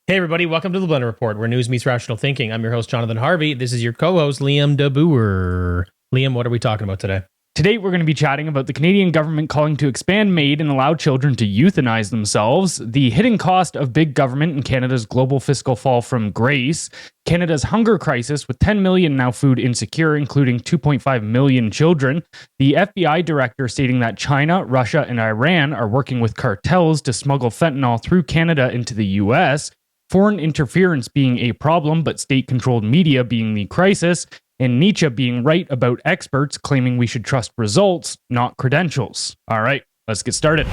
Hey everybody, welcome to the Blendr Report, where news meets rational thinking. I'm your host, Jonathan Harvey. This is your co-host, Liam DeBoer. Liam, what are we talking about today? Today, we're going to be chatting about the Canadian government calling to expand MAiD and allow children to euthanize themselves, the hidden cost of big government and Canada's global fiscal fall from grace, Canada's hunger crisis with 10 million now food insecure, including 2.5 million children, the FBI director stating that China, Russia, and Iran are working with cartels to smuggle fentanyl through Canada into the US, foreign interference being a problem, but state-controlled media being the crisis, and Nietzsche being right about experts claiming we should trust results, not credentials. All right, let's get started.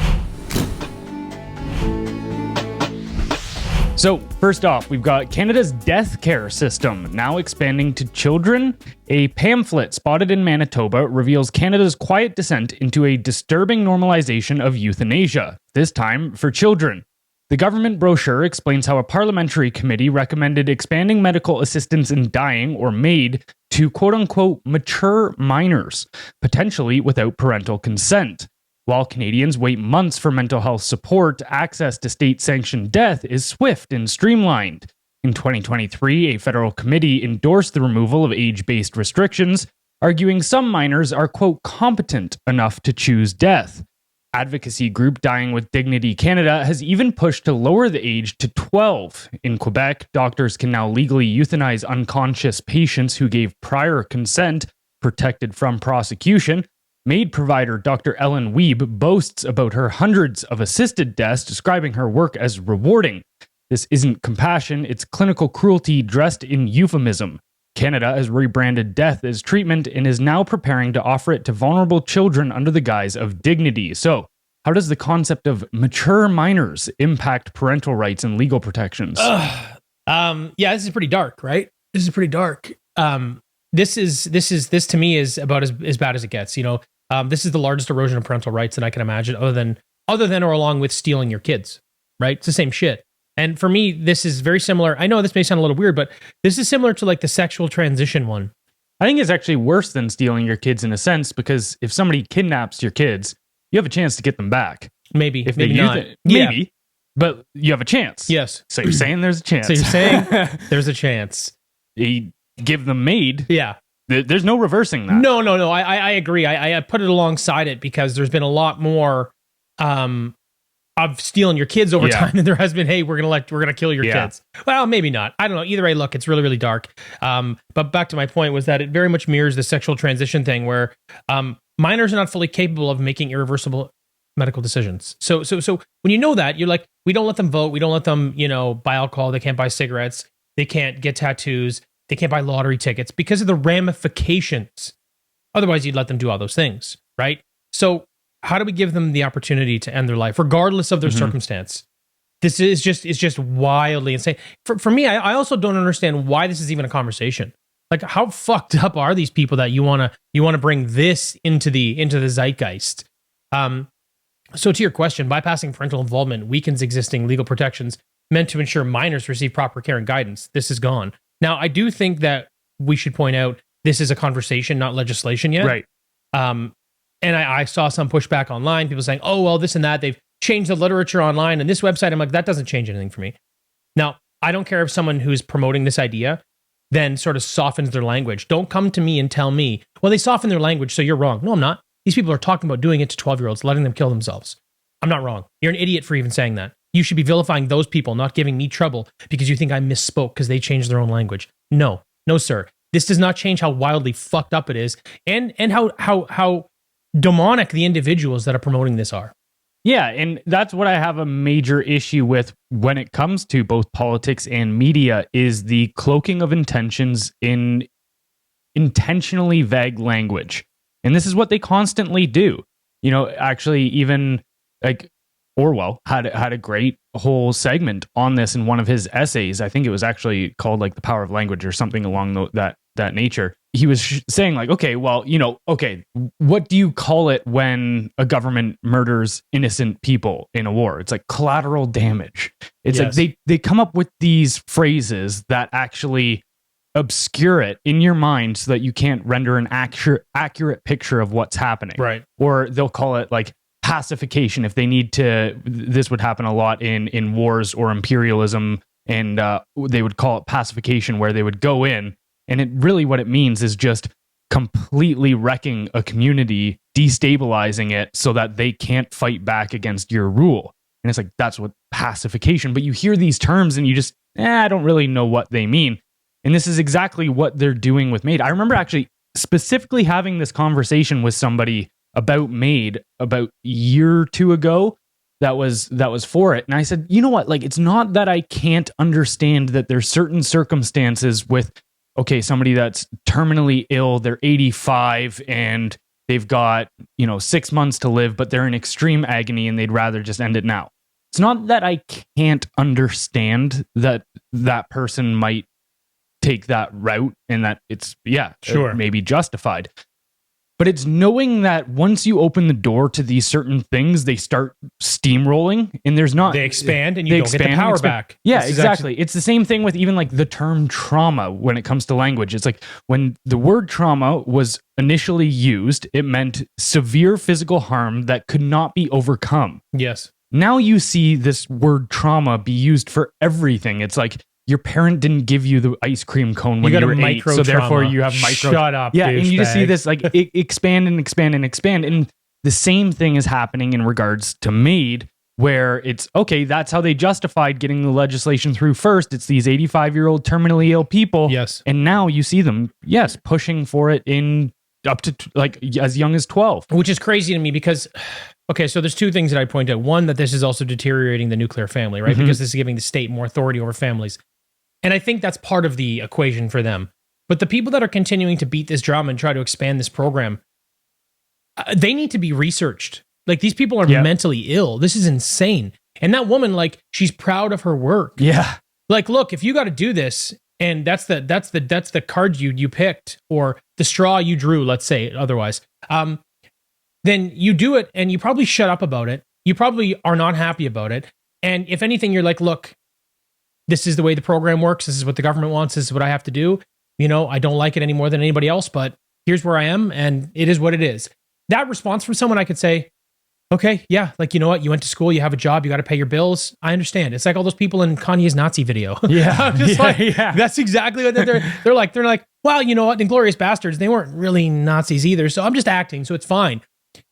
So, first off, we've got Canada's death care system now expanding to children. A pamphlet spotted in Manitoba reveals Canada's quiet descent into a disturbing normalization of euthanasia, this time for children. The government brochure explains how a parliamentary committee recommended expanding medical assistance in dying, or MAiD, to quote-unquote mature minors, potentially without parental consent. While Canadians wait months for mental health support, access to state-sanctioned death is swift and streamlined. In 2023, a federal committee endorsed the removal of age-based restrictions, arguing some minors are, quote, competent enough to choose death. Advocacy group Dying with Dignity Canada has even pushed to lower the age to 12. In Quebec, doctors can now legally euthanize unconscious patients who gave prior consent, protected from prosecution. MAiD provider Dr. Ellen Wiebe boasts about her hundreds of assisted deaths, describing her work as rewarding. This isn't compassion, it's clinical cruelty dressed in euphemism. Canada has rebranded death as treatment and is now preparing to offer it to vulnerable children under the guise of dignity. So, how does the concept of mature minors impact parental rights and legal protections? Yeah, this is pretty dark, right? This is pretty dark. This to me is about as bad as it gets. You know, this is the largest erosion of parental rights that I can imagine, other than or along with stealing your kids. Right? It's the same shit. And for me, this is very similar. I know this may sound a little weird, but this is similar to like the sexual transition one. I think it's actually worse than stealing your kids in a sense, because if somebody kidnaps your kids, you have a chance to get them back. Maybe. If maybe they not. Maybe. But you have a chance. Yes. So you're saying there's a chance. So you're saying there's a chance. You give them MAiD. Yeah. There's no reversing that. No. I agree. I put it alongside it because there's been a lot more of stealing your kids over time than there has been, hey, we're gonna kill your kids. Well, maybe not. I don't know. Either way, look, it's really, really dark. But back to my point was that it very much mirrors the sexual transition thing where minors are not fully capable of making irreversible medical decisions. So when you know that, you're like, we don't let them vote, we don't let them, buy alcohol, they can't buy cigarettes, they can't get tattoos, they can't buy lottery tickets because of the ramifications. Otherwise, you'd let them do all those things, right? So how do we give them the opportunity to end their life, regardless of their circumstance? This is just wildly insane. For me, I also don't understand why this is even a conversation. Like, how fucked up are these people that you wanna bring this into the zeitgeist? So to your question, bypassing parental involvement weakens existing legal protections meant to ensure minors receive proper care and guidance. This is gone. Now, I do think that we should point out this is a conversation, not legislation yet. Right. And I saw some pushback online, people saying, oh, well, this and that, they've changed the literature online and this website. I'm like, that doesn't change anything for me. Now, I don't care if someone who's promoting this idea then sort of softens their language. Don't come to me and tell me, well, they soften their language, so you're wrong. No, I'm not. These people are talking about doing it to 12-year-olds, letting them kill themselves. I'm not wrong. You're an idiot for even saying that. You should be vilifying those people, not giving me trouble because you think I misspoke because they changed their own language. No, sir. This does not change how wildly fucked up it is and how demonic the individuals that are promoting this are. Yeah, and that's what I have a major issue with when it comes to both politics and media is the cloaking of intentions in intentionally vague language. And this is what they constantly do. Actually, even like Orwell had a great whole segment on this in one of his essays. I think it was actually called like The Power of Language or something along that nature. He was saying like, okay, well, what do you call it when a government murders innocent people in a war? It's like collateral damage. It's like they come up with these phrases that actually obscure it in your mind so that you can't render an accurate picture of what's happening. Right. Or they'll call it like pacification if they need to. This would happen a lot in wars or imperialism and they would call it pacification, where they would go in, and it really what it means is just completely wrecking a community, destabilizing it so that they can't fight back against your rule. And it's like, that's what pacification. But you hear these terms and you just, I don't really know what they mean. And this is exactly what they're doing with MAiD. I remember actually specifically having this conversation with somebody about MAiD about a year or two ago that was for it. And I said, you know what? Like, it's not that I can't understand that there's certain circumstances with, okay, somebody that's terminally ill, they're 85 and they've got, 6 months to live, but they're in extreme agony and they'd rather just end it now. It's not that I can't understand that that person might take that route and that it's, sure, it may be justified. But it's knowing that once you open the door to these certain things, they start steamrolling, and there's not... They expand, and you don't get the power back. Yeah, exactly. It's the same thing with even like the term trauma when it comes to language. It's like when the word trauma was initially used, it meant severe physical harm that could not be overcome. Yes. Now you see this word trauma be used for everything. It's like, your parent didn't give you the ice cream cone when you were 8, so therefore you have micro. Shut up, yeah, and you just see this like expand and expand and expand, and the same thing is happening in regards to MAiD, where it's okay. That's how they justified getting the legislation through first. It's these 85-year-old terminally ill people, yes, and now you see them, yes, pushing for it in up to like as young as 12, which is crazy to me because. Okay, so there's two things that I point out. One, that this is also deteriorating the nuclear family, right? Because this is giving the state more authority over families. And I think that's part of the equation for them. But the people that are continuing to beat this drum and try to expand this program, they need to be researched. Like, these people are mentally ill. This is insane. And that woman, like, she's proud of her work. Yeah. Like, look, if you got to do this, and that's the card you picked, or the straw you drew, let's say otherwise, then you do it, and you probably shut up about it. You probably are not happy about it. And if anything, you're like, look, this is the way the program works. This is what the government wants. This is what I have to do. I don't like it any more than anybody else, but here's where I am, and it is what it is. That response from someone, I could say, okay, yeah, like, you know what? You went to school, you have a job, you got to pay your bills. I understand. It's like all those people in Kanye's Nazi video. Yeah. I'm just that's exactly what they're like. They're like, well, you know what? Inglourious Bastards, they weren't really Nazis either, so I'm just acting, so it's fine.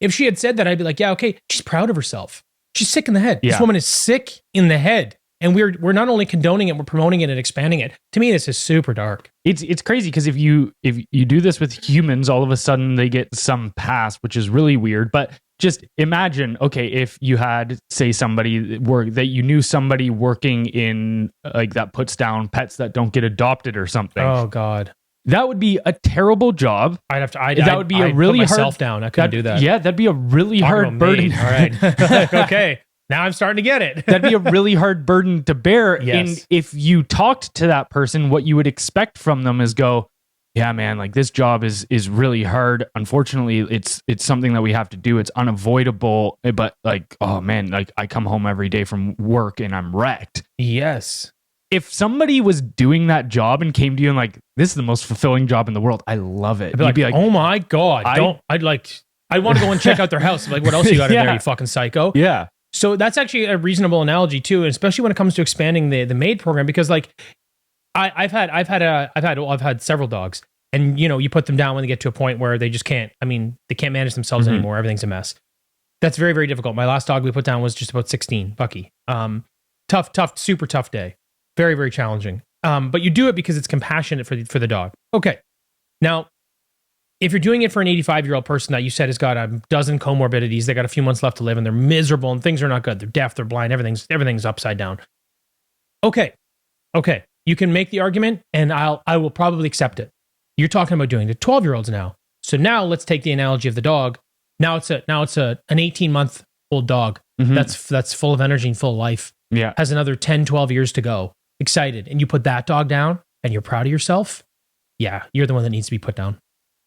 If she had said that, I'd be like, yeah, okay, she's proud of herself. She's sick in the head. This woman is sick in the head. And we're not only condoning it, we're promoting it and expanding it. To me, this is super dark. It's crazy because if you do this with humans, all of a sudden they get some pass, which is really weird. But just imagine, okay, if you had, say, somebody that you knew somebody working in like that puts down pets that don't get adopted or something. Oh God. That would be a terrible job. That would be a really hard. Put myself down. I couldn't do that. Yeah, that'd be a really hard burden. All right. Okay. Now I'm starting to get it. That'd be a really hard burden to bear. Yes. And if you talked to that person, what you would expect from them is go, yeah, man, like this job is really hard. Unfortunately, it's something that we have to do. It's unavoidable. But like, oh man, like I come home every day from work and I'm wrecked. Yes. If somebody was doing that job and came to you and like, this is the most fulfilling job in the world, I love it. You'd be like, oh my God, I want to go and check out their house. Like, what else you got in there, you fucking psycho? Yeah. So that's actually a reasonable analogy too, especially when it comes to expanding the MAiD program, because like I've had several dogs, and you put them down when they get to a point where they just can't. I mean, they can't manage themselves anymore. Everything's a mess. That's very, very difficult. My last dog we put down was just about 16, Bucky. Tough, super tough day. Very, very challenging. But you do it because it's compassionate for the dog. Okay. Now, if you're doing it for an 85-year-old person that you said has got a dozen comorbidities, they got a few months left to live and they're miserable and things are not good. They're deaf, they're blind, everything's upside down. Okay. You can make the argument and I will probably accept it. You're talking about doing it to 12-year-olds now. So now let's take the analogy of the dog. Now it's an 18-month-old dog that's full of energy and full of life. Yeah. Has another 10, 12 years to go. Excited. And you put that dog down and you're proud of yourself. Yeah, you're the one that needs to be put down.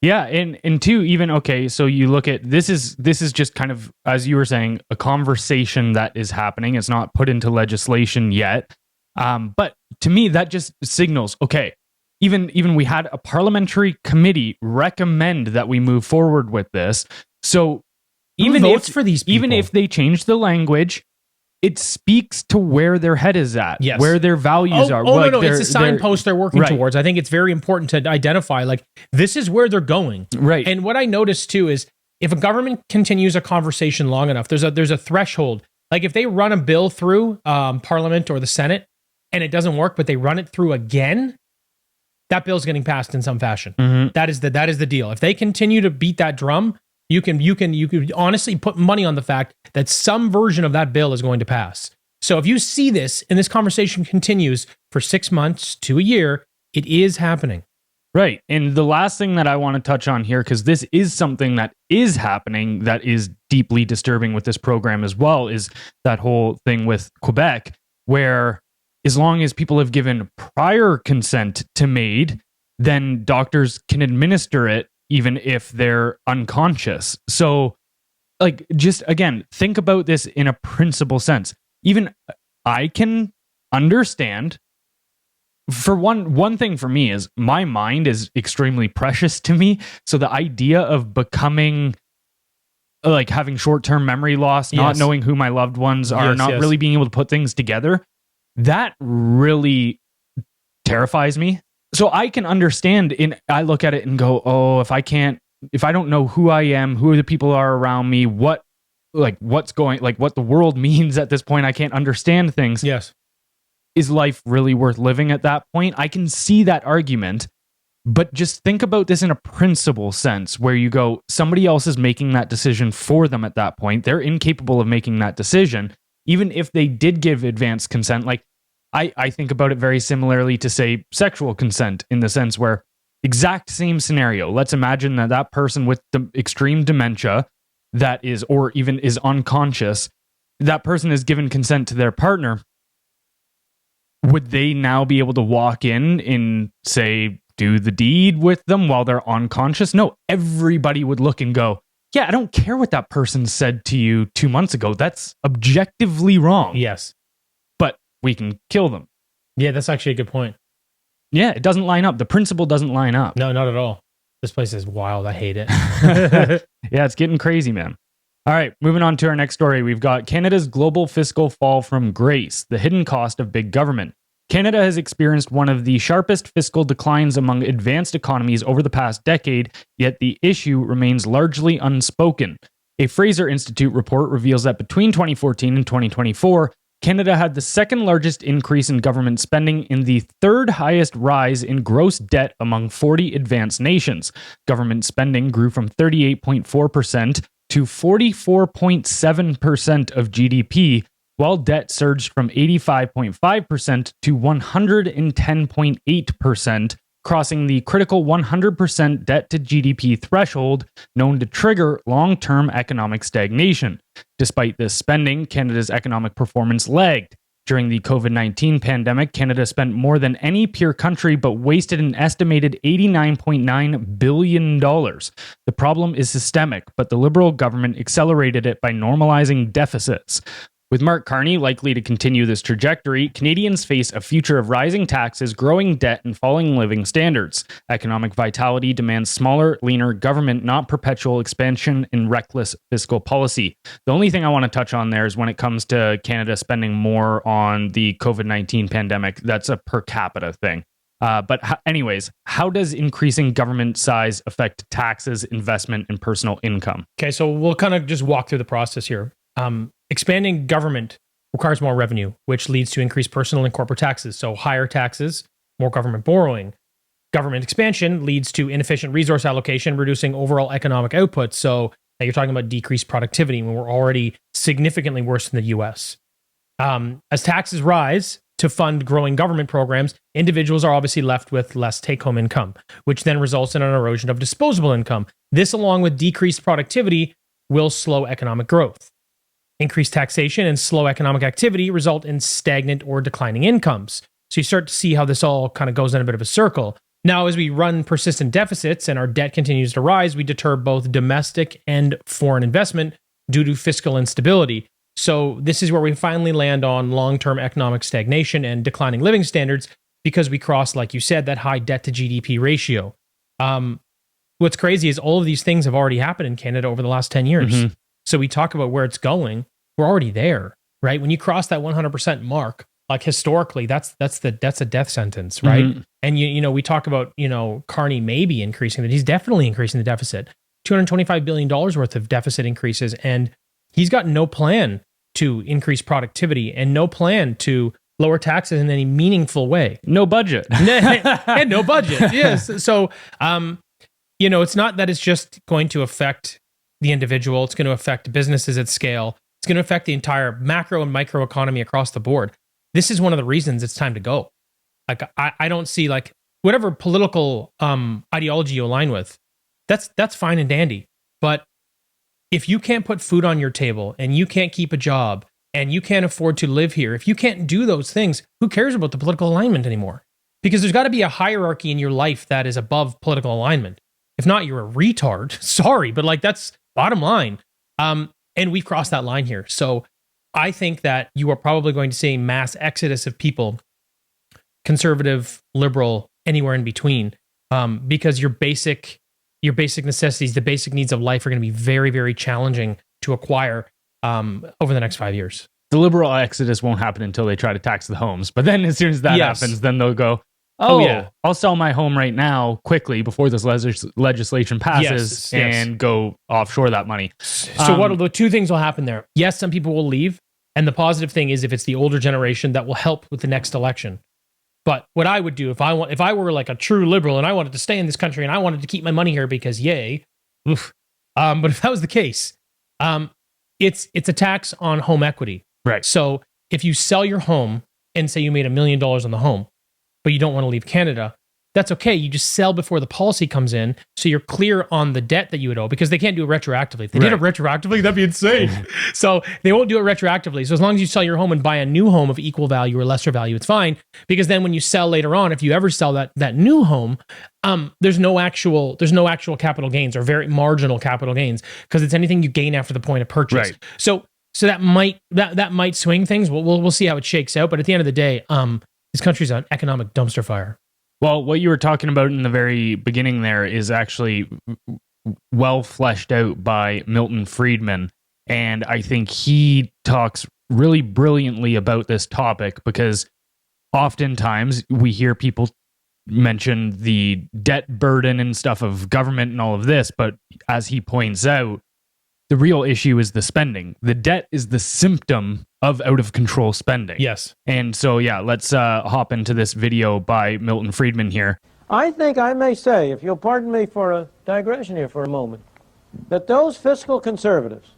Yeah, and two, even okay, so you look at this is just kind of, as you were saying, a conversation that is happening. It's not put into legislation yet. But to me, that just signals, okay, even we had a parliamentary committee recommend that we move forward with this. So even votes for these people? Even if they change the language, it speaks to where their head is at, Yes. where their values are. Oh, no, it's a signpost they're working towards. I think it's very important to identify, like, this is where they're going. Right. And what I noticed too is if a government continues a conversation long enough, there's a threshold. Like if they run a bill through Parliament or the Senate and it doesn't work, but they run it through again, that bill's getting passed in some fashion. Mm-hmm. That is the deal. If they continue to beat that drum, you can honestly put money on the fact that some version of that bill is going to pass. So if you see this and this conversation continues for 6 months to a year, it is happening. Right. And the last thing that I want to touch on here, because this is something that is happening that is deeply disturbing with this program as well, is that whole thing with Quebec, where as long as people have given prior consent to MAiD, then doctors can administer it even if they're unconscious. So, like, just again, think about this in a principle sense. Even I can understand. For one thing for me is my mind is extremely precious to me. So the idea of becoming, like, having short-term memory loss, not knowing who my loved ones are, not really being able to put things together, that really terrifies me. So I can understand, I look at it and go, oh, if I don't know who I am, who the people are around me, what the world means at this point, I can't understand things. Yes. Is life really worth living at that point? I can see that argument, but just think about this in a principle sense where you go, somebody else is making that decision for them at that point. They're incapable of making that decision. Even if they did give advanced consent, like I think about it very similarly to, say, sexual consent, in the sense where exact same scenario. Let's imagine that person with the extreme dementia that is, or even is unconscious, that person is given consent to their partner. Would they now be able to walk in and, say, do the deed with them while they're unconscious? No, everybody would look and go, yeah, I don't care what that person said to you 2 months ago. That's objectively wrong. Yes. But we can kill them. Yeah, that's actually a good point. Yeah, it doesn't line up. The principle doesn't line up. No, not at all. This place is wild. I hate it. Yeah, it's getting crazy, man. All right, moving on to our next story. We've got Canada's global fiscal fall from grace, the hidden cost of big government. Canada has experienced one of the sharpest fiscal declines among advanced economies over the past decade, yet the issue remains largely unspoken. A Fraser Institute report reveals that between 2014 and 2024, Canada had the second largest increase in government spending and the third highest rise in gross debt among 40 advanced nations. Government spending grew from 38.4% to 44.7% of GDP, while debt surged from 85.5% to 110.8%, crossing the critical 100% debt to GDP threshold known to trigger long-term economic stagnation. Despite this spending, Canada's economic performance lagged. During the COVID-19 pandemic, Canada spent more than any peer country but wasted an estimated $89.9 billion. The problem is systemic, but the Liberal government accelerated it by normalizing deficits. With Mark Carney likely to continue this trajectory, Canadians face a future of rising taxes, growing debt, and falling living standards. Economic vitality demands smaller, leaner government, not perpetual expansion and reckless fiscal policy. The only thing I want to touch on there is when it comes to Canada spending more on the COVID-19 pandemic, that's a per capita thing. Anyways, how does increasing government size affect taxes, investment, and personal income? Okay, so we'll kind of just walk through the process here. Expanding government requires more revenue, which leads to increased personal and corporate taxes. So higher taxes, more government borrowing. Government expansion leads to inefficient resource allocation, reducing overall economic output. So now you're talking about decreased productivity when we're already significantly worse than the US. As taxes rise to fund growing government programs, individuals are obviously left with less take-home income, which then results in an erosion of disposable income. This, along with decreased productivity, will slow economic growth. Increased taxation and slow economic activity result in stagnant or declining incomes. So you start to see how this all kind of goes in a bit of a circle. Now, as we run persistent deficits and our debt continues to rise, we deter both domestic and foreign investment due to fiscal instability. So this is where we finally land on long-term economic stagnation and declining living standards because we cross, like you said, that high debt to GDP ratio. What's crazy is all of these things have already happened in Canada over the last 10 years. Mm-hmm. So we talk about where it's going. We're already there. right? When you cross that 100% mark, like historically, that's a death sentence, right? Mhm. And we talk about, Carney maybe increasing that. He's definitely increasing the deficit. $225 billion worth of deficit increases. And he's got no plan to increase productivity and no plan to lower taxes in any meaningful way. No budget. And no budget. Yes. So, it's not that it's just going to affect the individual. It's going to affect businesses at scale. It's going to affect the entire macro and micro economy across the board. This is one of the reasons it's time to go. Like, I don't see, like, whatever political ideology you align with, that's fine and dandy. But if you can't put food on your table and you can't keep a job and you can't afford to live here, if you can't do those things, who cares about the political alignment anymore? Because there's got to be a hierarchy in your life that is above political alignment. If not, you're a retard. Sorry, but like, that's bottom line. And we've crossed that line here. So I think that you are probably going to see a mass exodus of people, conservative, liberal, anywhere in between, because your basic necessities, the basic needs of life are going to be very, very challenging to acquire over the next 5 years. The liberal exodus won't happen until they try to tax the homes. But then as soon as that happens, then they'll go, I'll sell my home right now quickly before this legislation passes and go offshore that money. So the two things will happen there? Yes, some people will leave. And the positive thing is if it's the older generation, that will help with the next election. But what I would do if I were like a true liberal and I wanted to stay in this country and I wanted to keep my money here because yay, but if that was the case, it's a tax on home equity. Right. So if you sell your home and say you made $1 million on the home, but you don't want to leave Canada, that's okay. You just sell before the policy comes in, so you're clear on the debt that you would owe, because they can't do it retroactively. If they did it retroactively, that'd be insane. So they won't do it retroactively. So as long as you sell your home and buy a new home of equal value or lesser value, it's fine. Because then when you sell later on, if you ever sell that new home, there's no actual capital gains or very marginal capital gains, because it's anything you gain after the point of purchase. Right. So that might swing things. We'll see how it shakes out. But at the end of the day, this country's an economic dumpster fire. Well, what you were talking about in the very beginning there is actually well fleshed out by Milton Friedman. And I think he talks really brilliantly about this topic, because oftentimes we hear people mention the debt burden and stuff of government and all of this. But as he points out, the real issue is the spending. The debt is the symptom of out of control spending. Yes. And so, let's hop into this video by Milton Friedman here. I think I may say, if you'll pardon me for a digression here for a moment, that those fiscal conservatives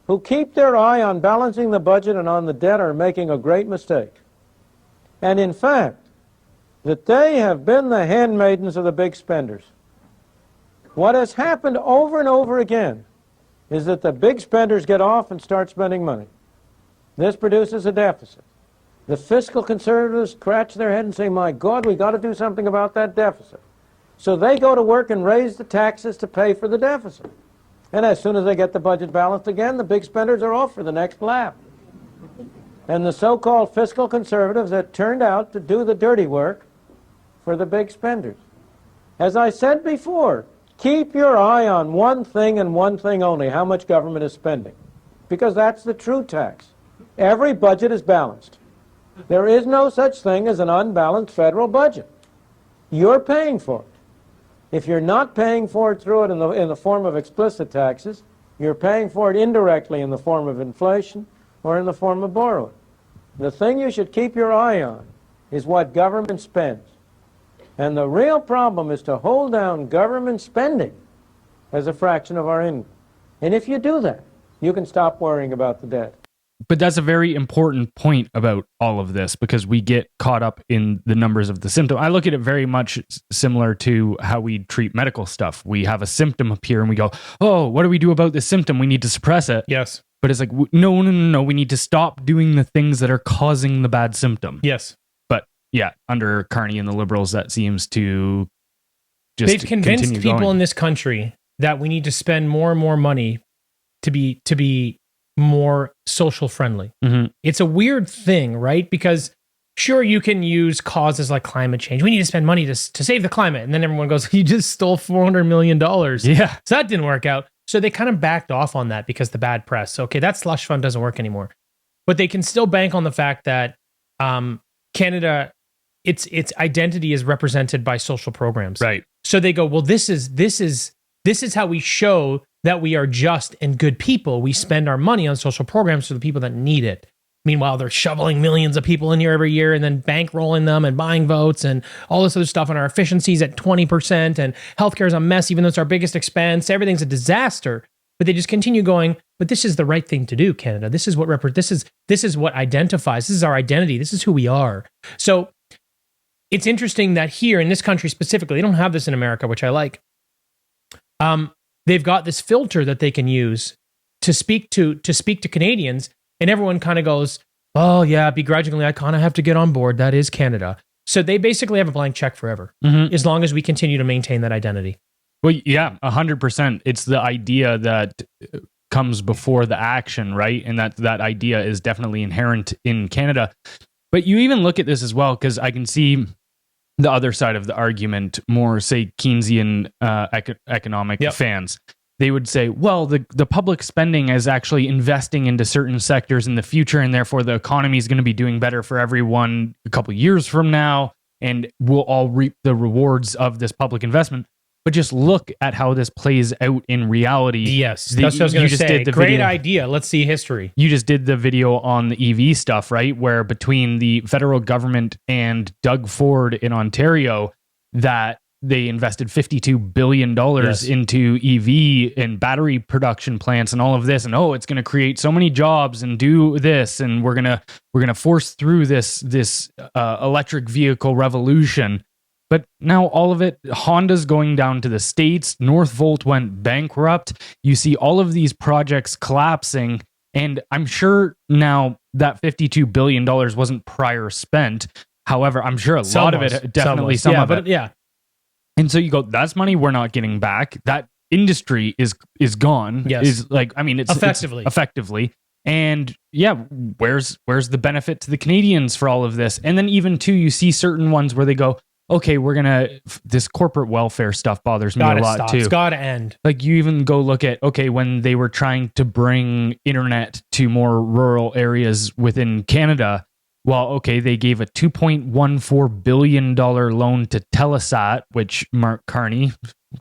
who keep their eye on balancing the budget and on the debt are making a great mistake. And in fact, that they have been the handmaidens of the big spenders. What has happened over and over again is that the big spenders get off and start spending money. This produces a deficit. The fiscal conservatives scratch their head and say, my God, we got to do something about that deficit. So they go to work and raise the taxes to pay for the deficit. And as soon as they get the budget balanced again, the big spenders are off for the next lap. And the so-called fiscal conservatives that turned out to do the dirty work for the big spenders. As I said before, keep your eye on one thing and one thing only, how much government is spending. Because that's the true tax. Every budget is balanced. There is no such thing as an unbalanced federal budget. You're paying for it. If you're not paying for it through it in the form of explicit taxes, you're paying for it indirectly in the form of inflation or in the form of borrowing. The thing you should keep your eye on is what government spends. And the real problem is to hold down government spending as a fraction of our income. And if you do that, you can stop worrying about the debt. But that's a very important point about all of this, because we get caught up in the numbers of the symptom. I look at it very much similar to how we treat medical stuff. We have a symptom appear and we go, oh, what do we do about this symptom? We need to suppress it. Yes. But it's like, no. We need to stop doing the things that are causing the bad symptom. Yes. But yeah, under Carney and the liberals, that seems to just they've convinced people going. In this country that we need to spend more and more money to be more social friendly. Mm-hmm. It's a weird thing, right? Because sure, you can use causes like climate change. We need to spend money to save the climate. And then everyone goes, you just stole $400 million. Yeah. So that didn't work out. So they kind of backed off on that because the bad press. Okay, that slush fund doesn't work anymore. but they can still bank on the fact that Canada, its identity is represented by social programs. Right. So they go, well, this is how we show that we are just and good people. We spend our money on social programs for the people that need it. Meanwhile, they're shoveling millions of people in here every year and then bankrolling them and buying votes and all this other stuff. And our efficiency's at 20% and healthcare is a mess, even though it's our biggest expense. Everything's a disaster. But they just continue going, but this is the right thing to do, Canada. This is what this is what identifies. This is our identity. This is who we are. So it's interesting that here in this country specifically, they don't have this in America, which I like. They've got this filter that they can use to speak to Canadians, and everyone kind of goes, oh yeah, begrudgingly, I kind of have to get on board. That is Canada. So they basically have a blank check forever, as long as we continue to maintain that identity. Well, yeah, 100%. It's the idea that comes before the action, right? And that idea is definitely inherent in Canada. But you even look at this as well, because I can see the other side of the argument, more, say, Keynesian economic fans. They would say, well, the public spending is actually investing into certain sectors in the future, and therefore the economy is going to be doing better for everyone a couple years from now, and we'll all reap the rewards of this public investment. But just look at how this plays out in reality. Yes, that's what I was going to say. Great idea. Let's see history. You just did the video on the EV stuff, right? Where between the federal government and Doug Ford in Ontario, that they invested $52 billion into EV and battery production plants and all of this. And it's going to create so many jobs and do this. And we're gonna force through this electric vehicle revolution. But now all of it, Honda's going down to the States, Northvolt went bankrupt. You see all of these projects collapsing. And I'm sure now that $52 billion wasn't prior spent. However, I'm sure a lot of it, definitely some of it. Yeah. And so you go, that's money we're not getting back. That industry is gone. Yes. Is like, I mean, it's effectively. And yeah, where's the benefit to the Canadians for all of this? And then even too, you see certain ones where they go, okay, this corporate welfare stuff bothers me a lot too. It's gotta end. Like you even go look at, okay, when they were trying to bring internet to more rural areas within Canada, well, okay, they gave a $2.14 billion loan to Telesat, which Mark Carney,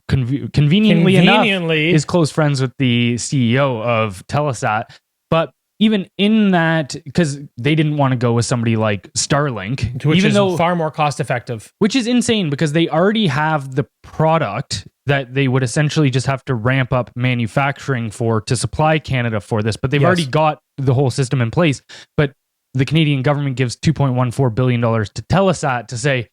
conveniently enough, is close friends with the CEO of Telesat. But even in that, because they didn't want to go with somebody like Starlink, which is far more cost effective. Which is insane, because they already have the product that they would essentially just have to ramp up manufacturing to supply Canada for this. But they've already got the whole system in place. But the Canadian government gives $2.14 billion to Telesat to say,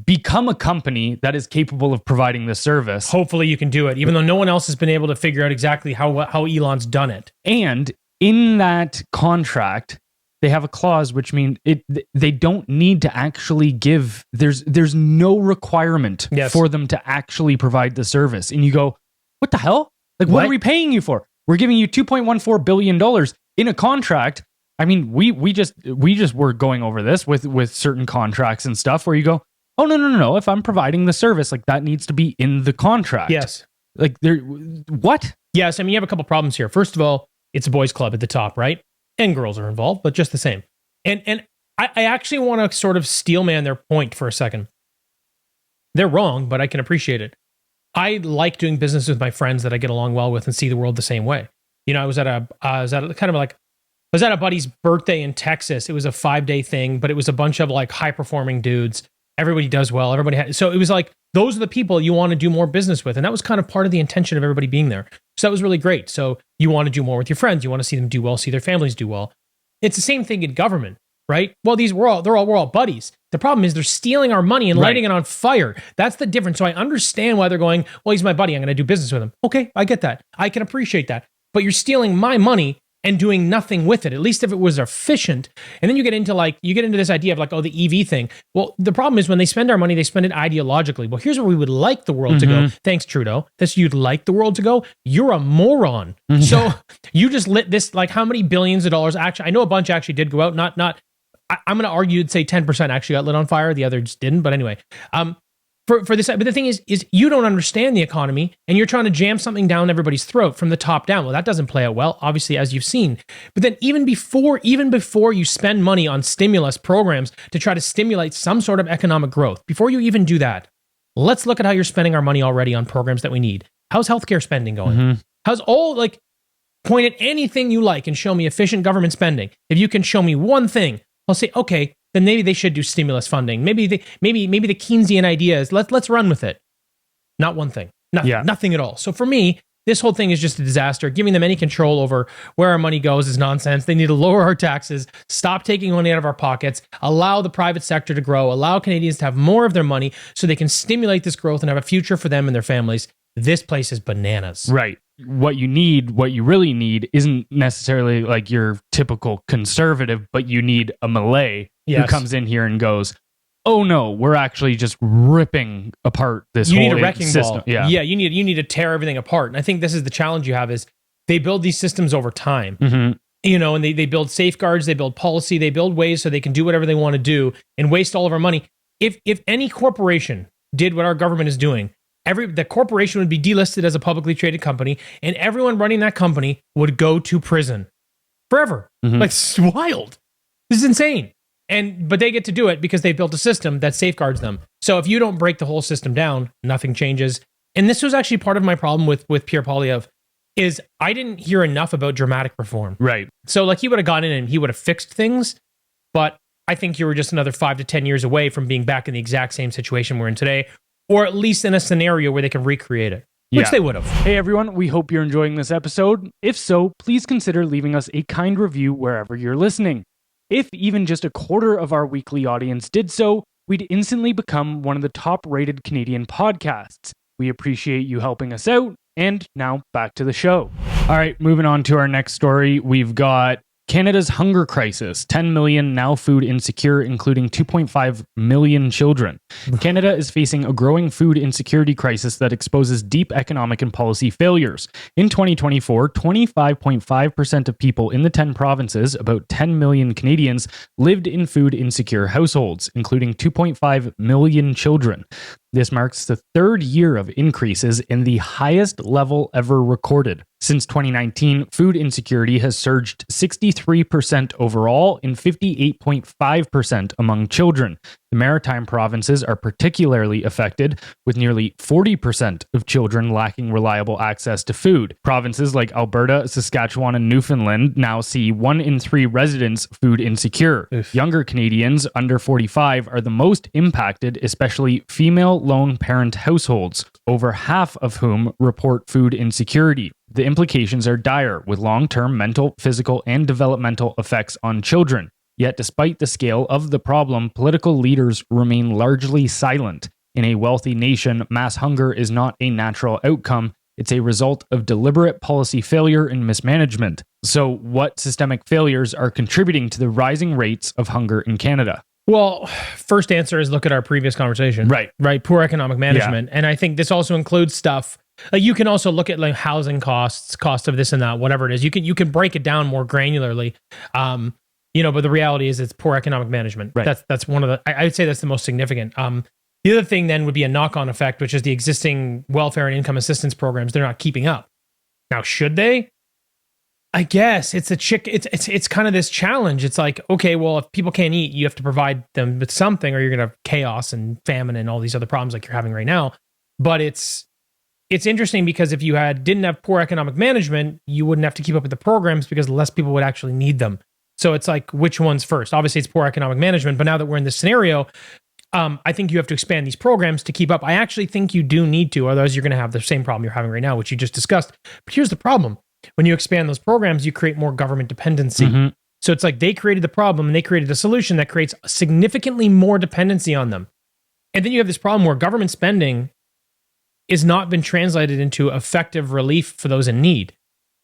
become a company that is capable of providing the service. Hopefully you can do it, even though no one else has been able to figure out exactly how Elon's done it. And in that contract, they have a clause which means they don't need to actually give, there's no requirement for them to actually provide the service. And you go, what the hell? Like, what are we paying you for? We're giving you $2.14 billion in a contract. I mean, we just were going over this with certain contracts and stuff where you go, oh, no. If I'm providing the service, like that needs to be in the contract. Yes. Like what? Yes. I mean, you have a couple problems here. First of all, it's a boys club at the top, right? And girls are involved, but just the same. And I actually want to sort of steelman their point for a second. They're wrong, but I can appreciate it. I like doing business with my friends that I get along well with and see the world the same way. You know, I was at a buddy's birthday in Texas. It was a 5-day thing, but it was a bunch of like high performing dudes. Everybody does well. So it was like, those are the people you want to do more business with. And that was kind of part of the intention of everybody being there. So that was really great. So you want to do more with your friends. You want to see them do well, see their families do well. It's the same thing in government, right? Well, we're all buddies. The problem is they're stealing our money and lighting it on fire. That's the difference. So I understand why they're going, well, he's my buddy, I'm going to do business with him. Okay, I get that. I can appreciate that. But you're stealing my money and doing nothing with it, at least if it was efficient. And then you get into this idea of like, oh, the EV thing. Well, the problem is when they spend our money, they spend it ideologically. Well, here's where we would like the world to go. Thanks, Trudeau. This you'd like the world to go. You're a moron. So you just lit this, like how many billions of dollars actually, I know a bunch actually did go out, I'm going to argue you'd say 10% actually got lit on fire. The others didn't. But anyway, for this. But the thing is you don't understand the economy and you're trying to jam something down everybody's throat from the top down. Well, that doesn't play out well, obviously, as you've seen. But then even before you spend money on stimulus programs to try to stimulate some sort of economic growth, before you even do that, let's look at how you're spending our money already on programs that we need. How's healthcare spending going? Mm-hmm. How's point at anything you like and show me efficient government spending. If you can show me one thing, I'll say, okay, then maybe they should do stimulus funding. Maybe the Keynesian idea is let's run with it. Not one thing. Nothing at all. So for me, this whole thing is just a disaster. Giving them any control over where our money goes is nonsense. They need to lower our taxes, stop taking money out of our pockets, allow the private sector to grow, allow Canadians to have more of their money so they can stimulate this growth and have a future for them and their families. This place is bananas. Right. What you really need isn't necessarily like your typical conservative, but you need a Malay who comes in here and goes, oh no, we're actually just ripping apart this whole system. You need a wrecking ball. Yeah, you need to tear everything apart. And I think this is the challenge you have is they build these systems over time. Mm-hmm. And they build safeguards, they build policy, they build ways so they can do whatever they want to do and waste all of our money. If any corporation did what our government is doing, the corporation would be delisted as a publicly traded company, and everyone running that company would go to prison forever. Mm-hmm. Like, it's wild. This is insane. But they get to do it because they built a system that safeguards them. So if you don't break the whole system down, nothing changes. And this was actually part of my problem with Pierre Poilievre, is I didn't hear enough about dramatic reform. Right. So like he would have gone in and he would have fixed things, but I think you were just another 5 to 10 years away from being back in the exact same situation we're in today, or at least in a scenario where they can recreate it, which they would have. Hey everyone, we hope you're enjoying this episode. If so, please consider leaving us a kind review wherever you're listening. If even just a quarter of our weekly audience did so, we'd instantly become one of the top-rated Canadian podcasts. We appreciate you helping us out, and now back to the show. All right, moving on to our next story, we've got Canada's hunger crisis. 10 million now food insecure, including 2.5 million children. Canada is facing a growing food insecurity crisis that exposes deep economic and policy failures. In 2024, 25.5% of people in the 10 provinces, about 10 million Canadians, lived in food insecure households, including 2.5 million children. This marks the third year of increases in the highest level ever recorded. Since 2019, food insecurity has surged 63% overall and 58.5% among children. The maritime provinces are particularly affected, with nearly 40% of children lacking reliable access to food. Provinces like Alberta, Saskatchewan, and Newfoundland now see 1 in 3 residents food insecure. Oof. Younger Canadians under 45 are the most impacted, especially female lone parent households, over half of whom report food insecurity. The implications are dire, with long-term mental, physical, and developmental effects on children. Yet despite the scale of the problem, political leaders remain largely silent. In a wealthy nation, mass hunger is not a natural outcome. It's a result of deliberate policy failure and mismanagement. So what systemic failures are contributing to the rising rates of hunger in Canada? Well, first answer is look at our previous conversation. Right. Poor economic management. Yeah. And I think this also includes stuff like you can also look at like housing costs, cost of this and that, whatever it is. You can break it down more granularly. But the reality is it's poor economic management. Right. That's one of the, I would say that's the most significant. The other thing then would be a knock-on effect, which is the existing welfare and income assistance programs. They're not keeping up. Now, should they? I guess it's kind of this challenge. It's like, okay, well, if people can't eat, you have to provide them with something, or you're going to have chaos and famine and all these other problems like you're having right now. But it's interesting because if you didn't have poor economic management, you wouldn't have to keep up with the programs because less people would actually need them. So it's like, which one's first? Obviously, it's poor economic management. But now that we're in this scenario, I think you have to expand these programs to keep up. I actually think you do need to, otherwise you're going to have the same problem you're having right now, which you just discussed. But here's the problem. When you expand those programs, you create more government dependency. Mm-hmm. So it's like they created the problem and they created a solution that creates significantly more dependency on them. And then you have this problem where government spending is not been translated into effective relief for those in need.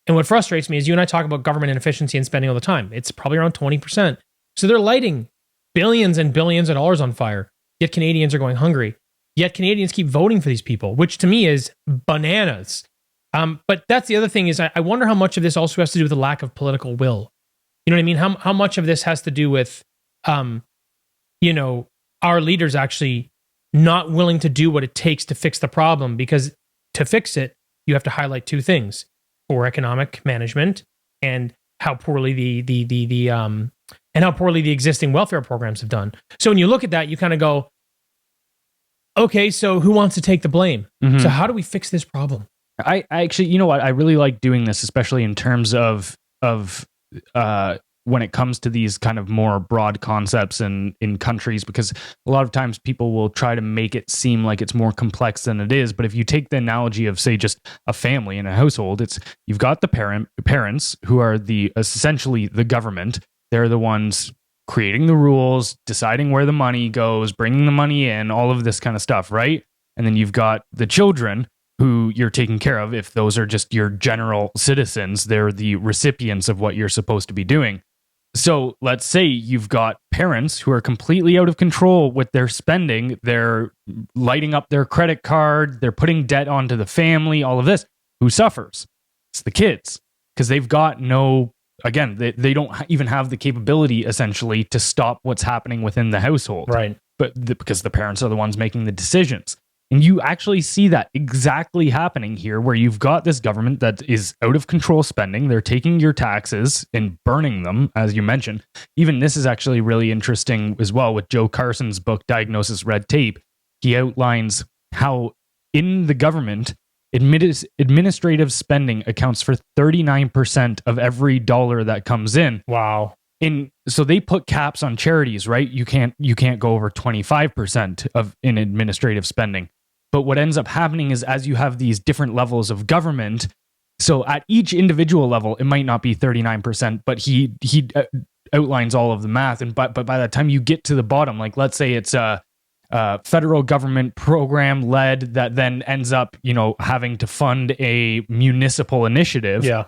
And what frustrates me is you and I talk about government inefficiency and spending all the time. It's probably around 20%. So they're lighting billions and billions of dollars on fire, yet Canadians are going hungry. Yet Canadians keep voting for these people, which to me is bananas. But that's the other thing is I wonder how much of this also has to do with the lack of political will. You know what I mean? How much of this has to do with, our leaders actually not willing to do what it takes to fix the problem, because to fix it, you have to highlight two things: poor economic management and how poorly the existing welfare programs have done. So when you look at that, you kind of go, okay, so who wants to take the blame? So how do we fix this problem? I actually, you know what? I really like doing this, especially in terms of when it comes to these kind of more broad concepts in countries, because a lot of times people will try to make it seem like it's more complex than it is. But if you take the analogy of, say, just a family in a household, you've got the parents who are essentially the government. They're the ones creating the rules, deciding where the money goes, bringing the money in, all of this kind of stuff, right? And then you've got the children who you're taking care of. If those are just your general citizens, they're the recipients of what you're supposed to be doing. So let's say you've got parents who are completely out of control with their spending. They're lighting up their credit card. They're putting debt onto the family, all of this. Who suffers? It's the kids, because they've got they don't even have the capability, essentially, to stop what's happening within the household. Right. But because the parents are the ones making the decisions. And you actually see that exactly happening here, where you've got this government that is out of control spending. They're taking your taxes and burning them, as you mentioned. Even this is actually really interesting as well with Joe Carson's book, Diagnosis Red Tape. He outlines how in the government, administrative spending accounts for 39% of every dollar that comes in. Wow. So they put caps on charities, right? You can't go over 25% in administrative spending. But what ends up happening is, as you have these different levels of government, so at each individual level, it might not be 39%, but he outlines all of the math. But by the time you get to the bottom, like let's say it's a federal government program led that then ends up, having to fund a municipal initiative. Yeah.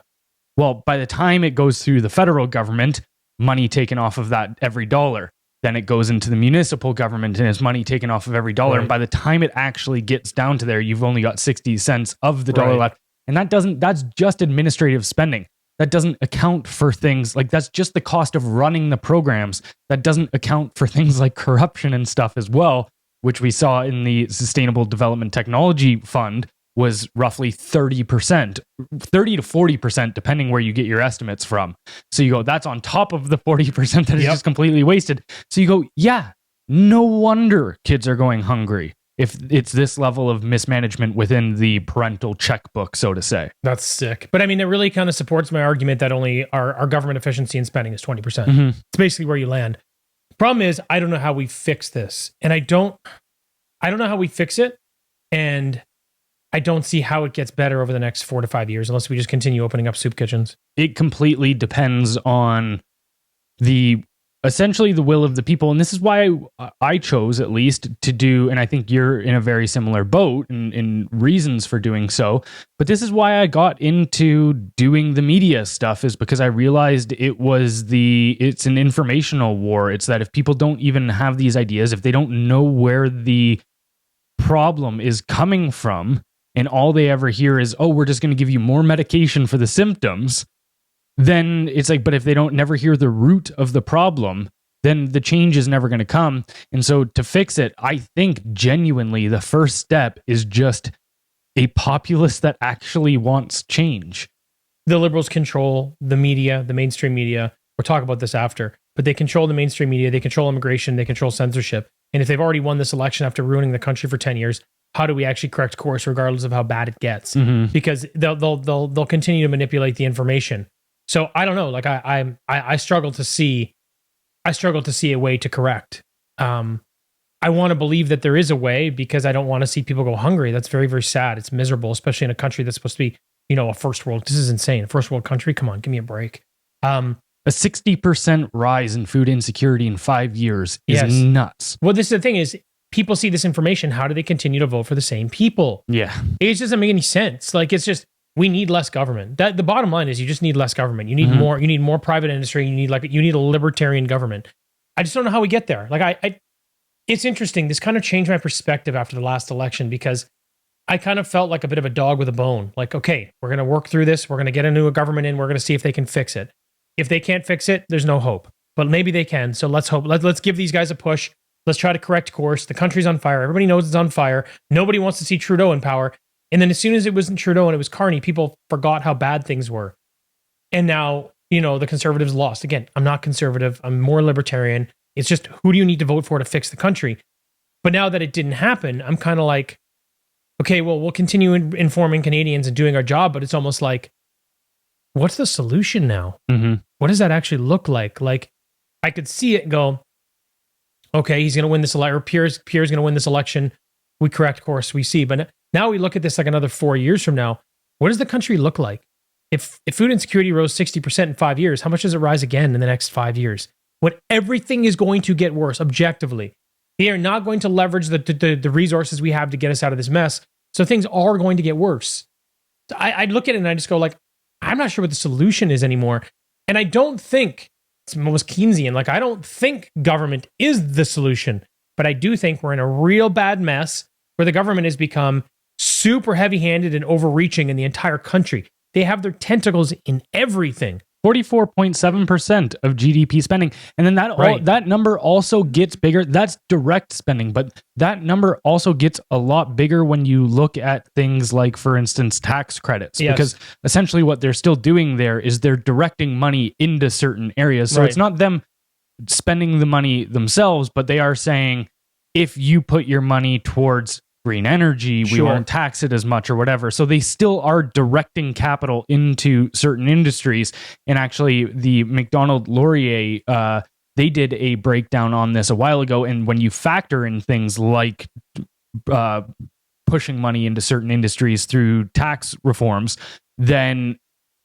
Well, by the time it goes through the federal government, money taken off of that every dollar. Then it goes into the municipal government and it's money taken off of every dollar. Right. And by the time it actually gets down to there, you've only got 60 cents of the dollar left. And that's just administrative spending. That doesn't account for things like, that's just the cost of running the programs. That doesn't account for things like corruption and stuff as well, which we saw in the Sustainable Development Technology Fund was roughly 30%, 30 to 40%, depending where you get your estimates from. So you go, that's on top of the 40% that is just completely wasted. So you go, yeah, no wonder kids are going hungry if it's this level of mismanagement within the parental checkbook, so to say. That's sick. But I mean, it really kind of supports my argument that only our government efficiency in spending is 20%. It's basically where you land. The problem is, I don't know how we fix this. And I don't know how we fix it. And I don't see how it gets better over the next 4 to 5 years unless we just continue opening up soup kitchens. It completely depends on essentially the will of the people. And this is why I chose, at least, to do, and I think you're in a very similar boat in reasons for doing so. But this is why I got into doing the media stuff, is because I realized it's an informational war. It's that if people don't even have these ideas, if they don't know where the problem is coming from, and all they ever hear is, oh, we're just going to give you more medication for the symptoms, then it's like, but if they don't never hear the root of the problem, then the change is never going to come. And so to fix it, I think genuinely the first step is just a populace that actually wants change. The liberals control the media, the mainstream media. We'll talk about this after, but they control the mainstream media, they control immigration, they control censorship. And if they've already won this election after ruining the country for 10 years, how do we actually correct course regardless of how bad it gets? Because they'll continue to manipulate the information. So I don't know. Like I struggle to see a way to correct. I want to believe that there is a way, because I don't want to see people go hungry. That's very, very sad. It's miserable, especially in a country that's supposed to be, a first world. This is insane. A first world country. Come on, give me a break. A 60% rise in food insecurity in 5 years is nuts. Well, this is the thing is, people see this information. How do they continue to vote for the same people? Yeah. It just doesn't make any sense. Like, it's just, we need less government. The bottom line is, you just need less government. You need more. You need more private industry. You need a libertarian government. I just don't know how we get there. Like, it's interesting. This kind of changed my perspective after the last election, because I kind of felt like a bit of a dog with a bone. Like, okay, we're going to work through this. We're going to get a new government in. We're going to see if they can fix it. If they can't fix it, there's no hope. But maybe they can. So let's hope. Let's give these guys a push. Let's try to correct course. The country's on fire. Everybody knows it's on fire. Nobody wants to see Trudeau in power. And then as soon as it wasn't Trudeau and it was Carney, people forgot how bad things were. And now, the Conservatives lost. Again, I'm not conservative. I'm more libertarian. It's just, who do you need to vote for to fix the country? But now that it didn't happen, I'm kind of like, okay, well, we'll continue informing Canadians and doing our job, but it's almost like, what's the solution now? Mm-hmm. What does that actually look like? Like, I could see it and go, okay, he's going to win this election, or Pierre's going to win this election. We correct course, we see. But now we look at this like another 4 years from now. What does the country look like? If food insecurity rose 60% in 5 years, how much does it rise again in the next 5 years? When everything is going to get worse, objectively. They are not going to leverage the resources we have to get us out of this mess. So things are going to get worse. So I look at it and I just go like, I'm not sure what the solution is anymore. And I don't think, it's almost Keynesian, like I don't think government is the solution. But I do think we're in a real bad mess where the government has become super heavy-handed and overreaching in the entire country. They have their tentacles in everything. 44.7% of GDP spending. And then that number also gets bigger. That's direct spending, but that number also gets a lot bigger when you look at things like, for instance, tax credits. Yes. Because essentially what they're still doing there is they're directing money into certain areas. So it's not them spending the money themselves, but they are saying, if you put your money towards green energy, we won't tax it as much or whatever. So they still are directing capital into certain industries. And actually, the McDonald Laurier, they did a breakdown on this a while ago. And when you factor in things like pushing money into certain industries through tax reforms, then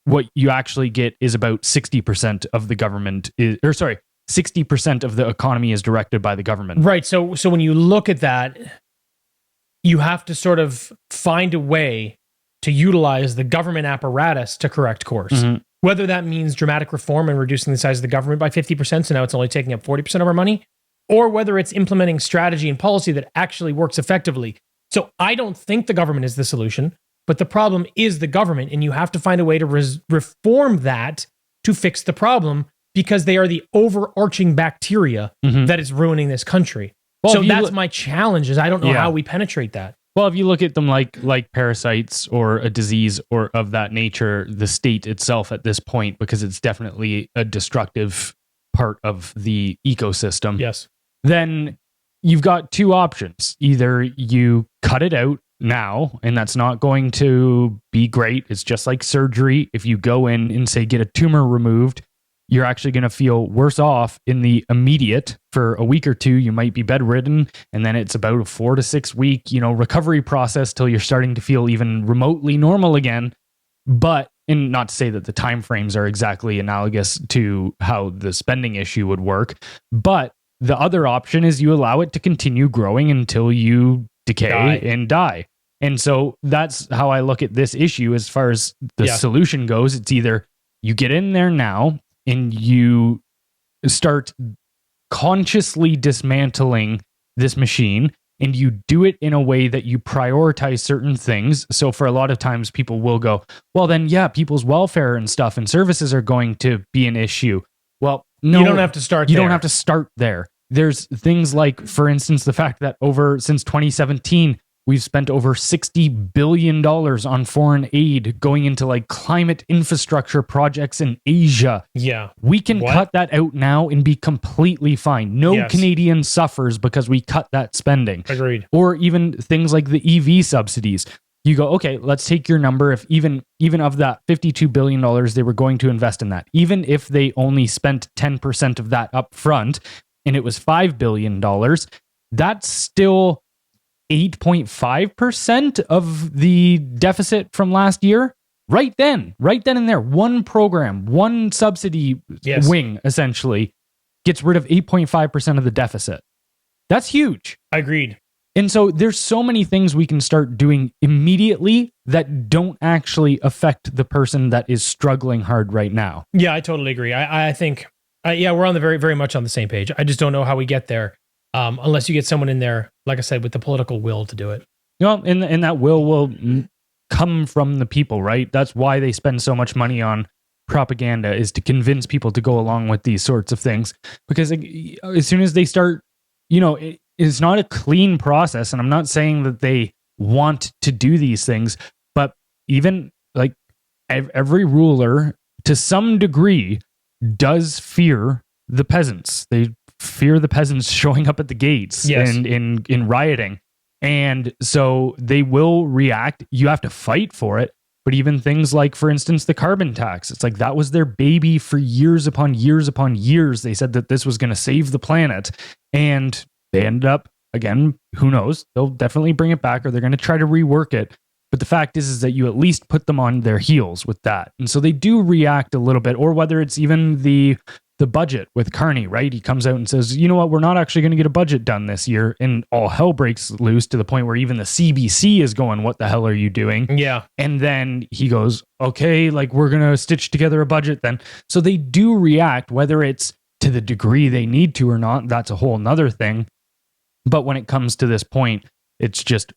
what you actually get is about 60% of the government 60% of the economy is directed by the government. Right. So when you look at that, you have to sort of find a way to utilize the government apparatus to correct course. Mm-hmm. Whether that means dramatic reform and reducing the size of the government by 50%, so now it's only taking up 40% of our money, or whether it's implementing strategy and policy that actually works effectively. So I don't think the government is the solution, but the problem is the government, and you have to find a way to reform that to fix the problem, because they are the overarching bacteria that is ruining this country. Well, so that's my challenge, is I don't know how we penetrate that. Well, if you look at them like parasites or a disease or of that nature, the state itself at this point, because it's definitely a destructive part of the ecosystem. Yes. Then you've got two options. Either you cut it out now, and that's not going to be great. It's just like surgery. If you go in and say get a tumor removed, you're actually going to feel worse off in the immediate. For a week or two, you might be bedridden, and then it's about a 4 to 6 week, recovery process till you're starting to feel even remotely normal again. But, and not to say that the timeframes are exactly analogous to how the spending issue would work, but the other option is you allow it to continue growing until you decay and die. And so that's how I look at this issue as far as the solution goes. It's either you get in there now and you start consciously dismantling this machine, and you do it in a way that you prioritize certain things. So for a lot of times people will go, well, then, people's welfare and stuff and services are going to be an issue. Well, no, you don't have to start there. You don't have to start there. There's things like, for instance, the fact that since 2017, we've spent over $60 billion on foreign aid going into like climate infrastructure projects in Asia. Yeah. We can cut that out now and be completely fine. No Canadian suffers because we cut that spending. Agreed. Or even things like the EV subsidies. You go, okay, let's take your number. If even of that $52 billion they were going to invest in that, even if they only spent 10% of that up front and it was $5 billion, that's still 8.5% of the deficit from last year. Right then and there, one program, one subsidy wing essentially gets rid of 8.5% of the deficit. That's huge. Agreed. And so there's so many things we can start doing immediately that don't actually affect the person that is struggling hard right now. Yeah, I totally agree. I think, we're on the very, very much on the same page. I just don't know how we get there. Unless you get someone in there, like I said, with the political will to do it. And that will come from the people, right? That's why they spend so much money on propaganda, is to convince people to go along with these sorts of things. Because as soon as they start it's not a clean process. And I'm not saying that they want to do these things, but even like every ruler to some degree does fear the peasants. They fear the peasants showing up at the gates and in rioting. And so they will react. You have to fight for it. But even things like, for instance, the carbon tax, it's like that was their baby for years upon years upon years. They said that this was going to save the planet. And they ended up, again, who knows? They'll definitely bring it back or they're going to try to rework it. But the fact is that you at least put them on their heels with that. And so they do react a little bit, or whether it's even the budget with Carney, right? He comes out and says, you know what, we're not actually going to get a budget done this year. And all hell breaks loose to the point where even the CBC is going, what the hell are you doing? Yeah. And then he goes, okay, like we're going to stitch together a budget then. So they do react, whether it's to the degree they need to or not, that's a whole nother thing. But when it comes to this point, it's just,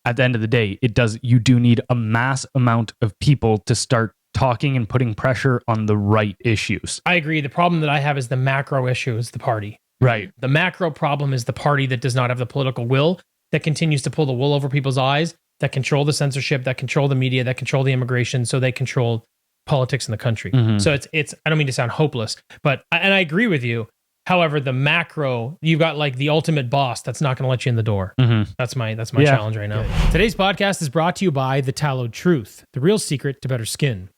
at the end of the day, you do need a mass amount of people to start talking and putting pressure on the right issues. I agree. The problem that I have is the macro issue is the party. Right. The macro problem is the party that does not have the political will, that continues to pull the wool over people's eyes, that control the censorship, that control the media, that control the immigration, so they control politics in the country. Mm-hmm. So it's I don't mean to sound hopeless, but I agree with you. However, the macro, you've got like the ultimate boss that's not going to let you in the door. Mm-hmm. That's my challenge right now. Yeah. Today's podcast is brought to you by The Tallowed Truth, the real secret to better skin.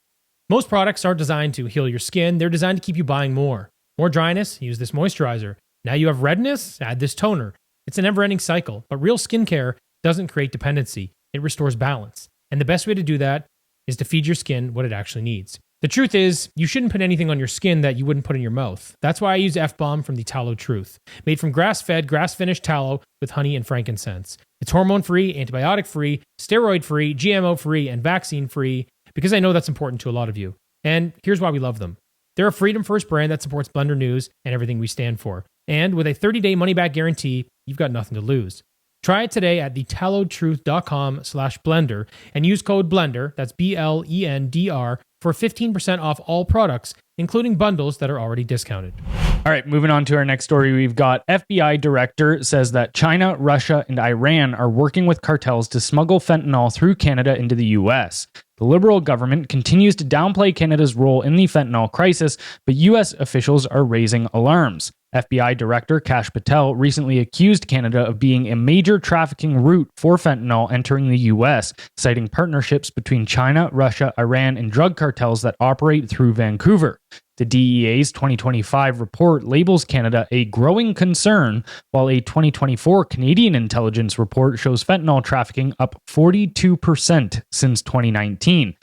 Most products are designed to heal your skin. They're designed to keep you buying more. More dryness, use this moisturizer. Now you have redness, add this toner. It's a never-ending cycle, but real skincare doesn't create dependency. It restores balance. And the best way to do that is to feed your skin what it actually needs. The truth is, you shouldn't put anything on your skin that you wouldn't put in your mouth. That's why I use F-Bomb from The Tallowed Truth, made from grass-fed, grass-finished tallow with honey and frankincense. It's hormone-free, antibiotic-free, steroid-free, GMO-free, and vaccine-free, because I know that's important to a lot of you. And here's why we love them. They're a Freedom First brand that supports Blendr News and everything we stand for. And with a 30-day money-back guarantee, you've got nothing to lose. Try it today at thetallowedtruth.com/blender and use code BLENDR, that's BLENDR, for 15% off all products, including bundles that are already discounted. All right, moving on to our next story. We've got FBI director says that China, Russia, and Iran are working with cartels to smuggle fentanyl through Canada into the U.S. The Liberal government continues to downplay Canada's role in the fentanyl crisis, but U.S. officials are raising alarms. FBI Director Kash Patel recently accused Canada of being a major trafficking route for fentanyl entering the U.S., citing partnerships between China, Russia, Iran, and drug cartels that operate through Vancouver. The DEA's 2025 report labels Canada a growing concern, while a 2024 Canadian intelligence report shows fentanyl trafficking up 42% since 2019,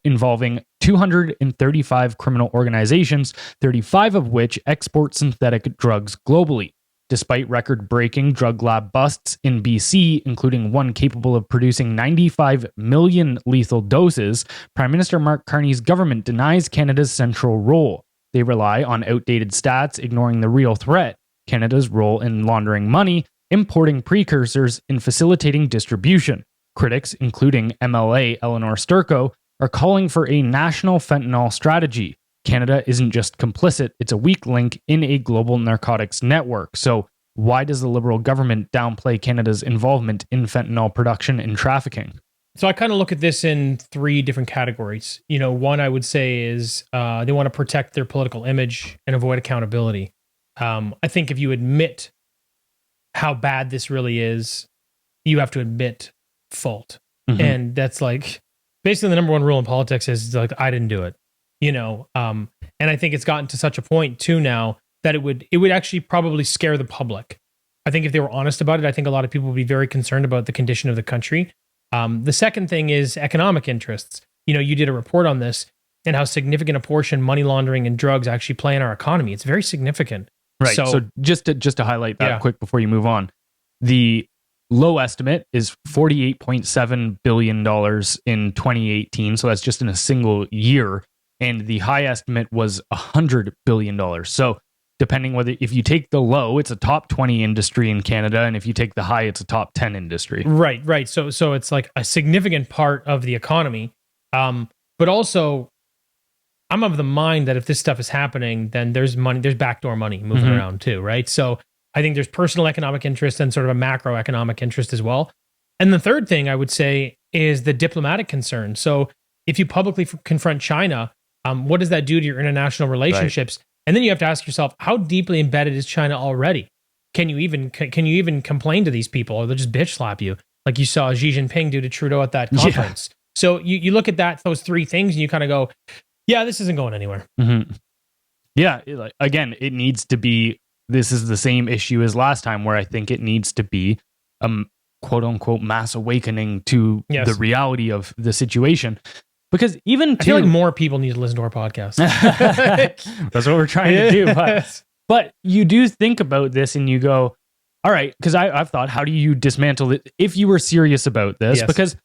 involving 235 criminal organizations, 35 of which export synthetic drugs globally. Despite record-breaking drug lab busts in BC, including one capable of producing 95 million lethal doses, Prime Minister Mark Carney's government denies Canada's central role. They rely on outdated stats, ignoring the real threat: Canada's role in laundering money, importing precursors, and facilitating distribution. Critics, including MLA Eleanor Sturko, are calling for a national fentanyl strategy. Canada isn't just complicit, it's a weak link in a global narcotics network. So why does the Liberal government downplay Canada's involvement in fentanyl production and trafficking? So I kind of look at this in three different categories. One I would say is they want to protect their political image and avoid accountability. I think if you admit how bad this really is, you have to admit fault. Mm-hmm. And that's like basically the number one rule in politics is like, I didn't do it. And I think it's gotten to such a point too now that it would actually probably scare the public. I think if they were honest about it, I think a lot of people would be very concerned about the condition of the country. The second thing is economic interests. You did a report on this and how significant a portion money laundering and drugs actually play in our economy. It's very significant. Right. So just to highlight that quick before you move on, the low estimate is $48.7 billion in 2018. So that's just in a single year. And the high estimate was $100 billion. So depending if you take the low, it's a top 20 industry in Canada. And if you take the high, it's a top 10 industry. Right. So it's like a significant part of the economy. But also, I'm of the mind that if this stuff is happening, then there's backdoor money moving around too, right? So I think there's personal economic interest and sort of a macroeconomic interest as well. And the third thing I would say is the diplomatic concern. So if you publicly confront China, what does that do to your international relationships? Right. And then you have to ask yourself, how deeply embedded is China already? Can you even complain to these people, or they'll just bitch slap you, like you saw Xi Jinping do to Trudeau at that conference? Yeah. So you look at those three things, and you kind of go, yeah, this isn't going anywhere. Mm-hmm. Yeah, again, it needs to be. This is the same issue as last time, where I think it needs to be quote unquote mass awakening to the reality of the situation. Because even I feel like more people need to listen to our podcast. That's what we're trying to do. But you do think about this and you go, all right, because I've thought, how do you dismantle it if you were serious about this? Yes.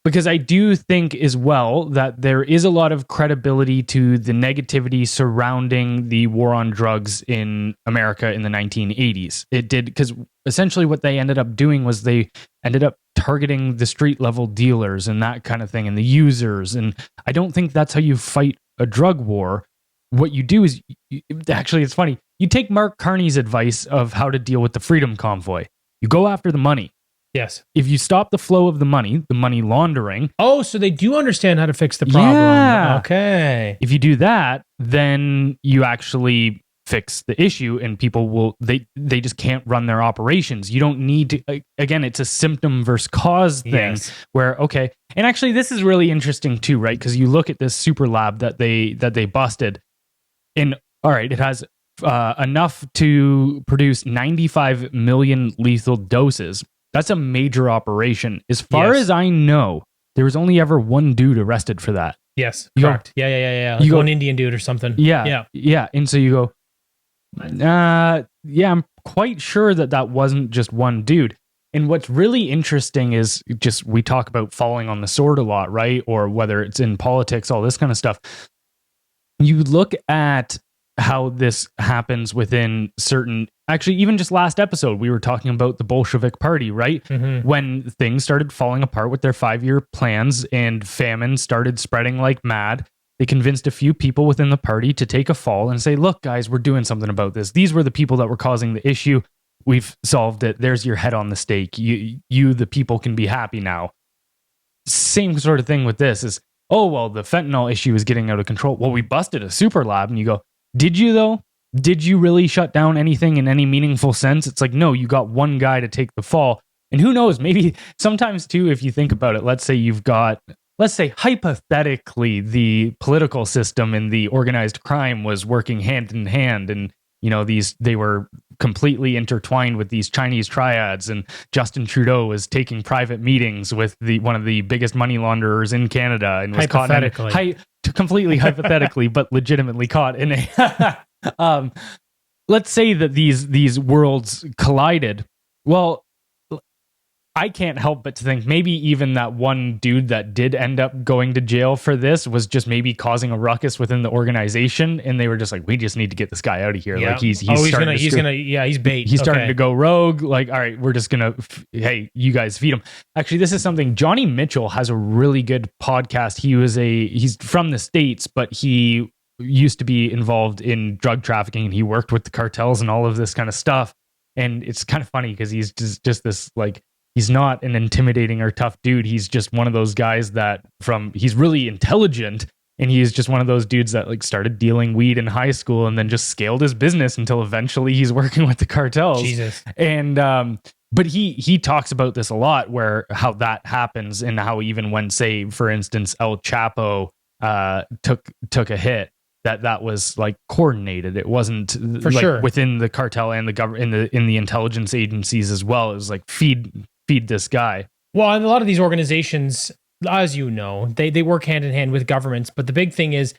Because I do think as well that there is a lot of credibility to the negativity surrounding the war on drugs in America in the 1980s. It did, because essentially what they ended up doing was they ended up targeting the street level dealers and that kind of thing and the users. And I don't think that's how you fight a drug war. What you do is, actually, it's funny. You take Mark Carney's advice of how to deal with the Freedom Convoy. You go after the money. Yes. If you stop the flow of the money laundering. Oh, so they do understand how to fix the problem. Yeah. Okay. If you do that, then you actually fix the issue, and people will, they just can't run their operations. You don't need to, again, it's a symptom versus cause thing where, okay. And actually this is really interesting too, right? Because you look at this super lab that they busted, and all right, it has enough to produce 95 million lethal doses. That's a major operation. As far as I know, there was only ever one dude arrested for that. Yes, correct. Yeah. Like one Indian dude or something. Yeah. And so you go, I'm quite sure that wasn't just one dude. And what's really interesting is just, we talk about falling on the sword a lot, right? Or whether it's in politics, all this kind of stuff. You look at how this happens within certain, actually, even just last episode, we were talking about the Bolshevik Party, right? Mm-hmm. When things started falling apart with their 5-year plans and famine started spreading like mad, they convinced a few people within the party to take a fall and say, look, guys, we're doing something about this. These were the people that were causing the issue. We've solved it. There's your head on the stake. You, the people, can be happy now. Same sort of thing with this is, oh, well, the fentanyl issue is getting out of control. Well, we busted a super lab. And you go, did you though? Did you really shut down anything in any meaningful sense? It's like, no, you got one guy to take the fall. And who knows, maybe sometimes too, if you think about it, let's say hypothetically, the political system and the organized crime was working hand in hand. And, they were completely intertwined with these Chinese triads, and Justin Trudeau was taking private meetings with one of the biggest money launderers in Canada, and was caught completely hypothetically, but legitimately caught in a, let's say that these worlds collided. Well, I can't help but to think maybe even that one dude that did end up going to jail for this was just maybe causing a ruckus within the organization, and they were just like, we just need to get this guy out of here. Yeah. Like he's bait. He's starting to go rogue. Like, all right, we're just gonna, hey, you guys feed him. Actually, this is something Johnny Mitchell has a really good podcast. He's from the States, but he used to be involved in drug trafficking, and he worked with the cartels and all of this kind of stuff. And it's kind of funny because he's just this, like, he's not an intimidating or tough dude. He's just one of those guys he's really intelligent, and he's just one of those dudes that like started dealing weed in high school and then just scaled his business until eventually he's working with the cartels. Jesus. And but he talks about this a lot, where how that happens, and how even when, say, for instance, El Chapo took a hit, that was like coordinated. It wasn't within the cartel and the government in the intelligence agencies as well. It was like feed this guy. Well, and a lot of these organizations, as you know, they work hand in hand with governments. But the big thing is,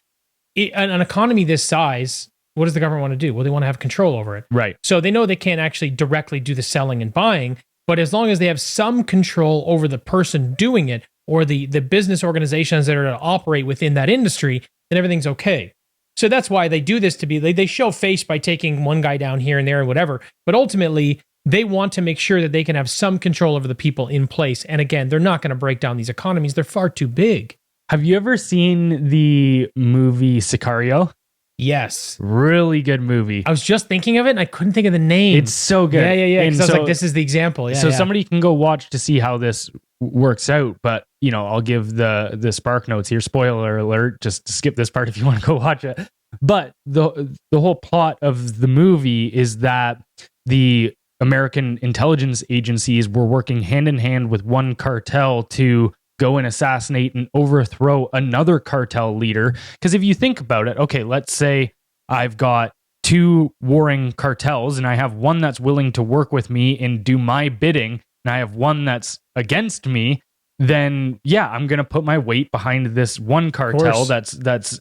an economy this size, what does the government want to do? Well, they want to have control over it. Right. So they know they can't actually directly do the selling and buying, but as long as they have some control over the person doing it, or the business organizations that are to operate within that industry, then everything's okay. So that's why they do this, to be, they show face by taking one guy down here and there and whatever. But ultimately, they want to make sure that they can have some control over the people in place. And again, they're not going to break down these economies. They're far too big. Have you ever seen the movie Sicario? Yes. Really good movie. I was just thinking of it and I couldn't think of the name. It's so good. Yeah. And Because I was like, this is the example. Yeah. Somebody can go watch to see how this works out. But, I'll give the Spark Notes here. Spoiler alert. Just skip this part if you want to go watch it. But the whole plot of the movie is that the American intelligence agencies were working hand in hand with one cartel to go and assassinate and overthrow another cartel leader. Because if you think about it, okay, let's say I've got two warring cartels and I have one that's willing to work with me and do my bidding, and I have one that's against me, then yeah, I'm going to put my weight behind this one cartel that's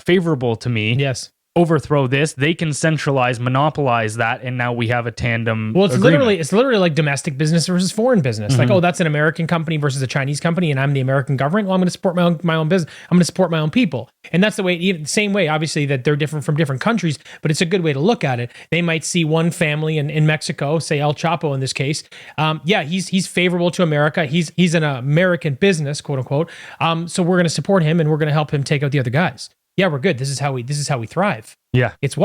favorable to me. Yes. Overthrow this, they can centralize, monopolize that, and now we have a tandem. Well, it's agreement. literally like domestic business versus foreign business. Mm-hmm. Like, oh, that's an American company versus a Chinese company, and I'm the American government. Well, I'm going to support my own business. I'm going to support my own people, and that's the way. The same way, obviously, that they're different from different countries, but it's a good way to look at it. They might see one family in Mexico, say El Chapo in this case. He's favorable to America. He's an American business, quote unquote. So we're going to support him, and we're going to help him take out the other guys. Yeah, we're good. This is how we thrive. Yeah. It's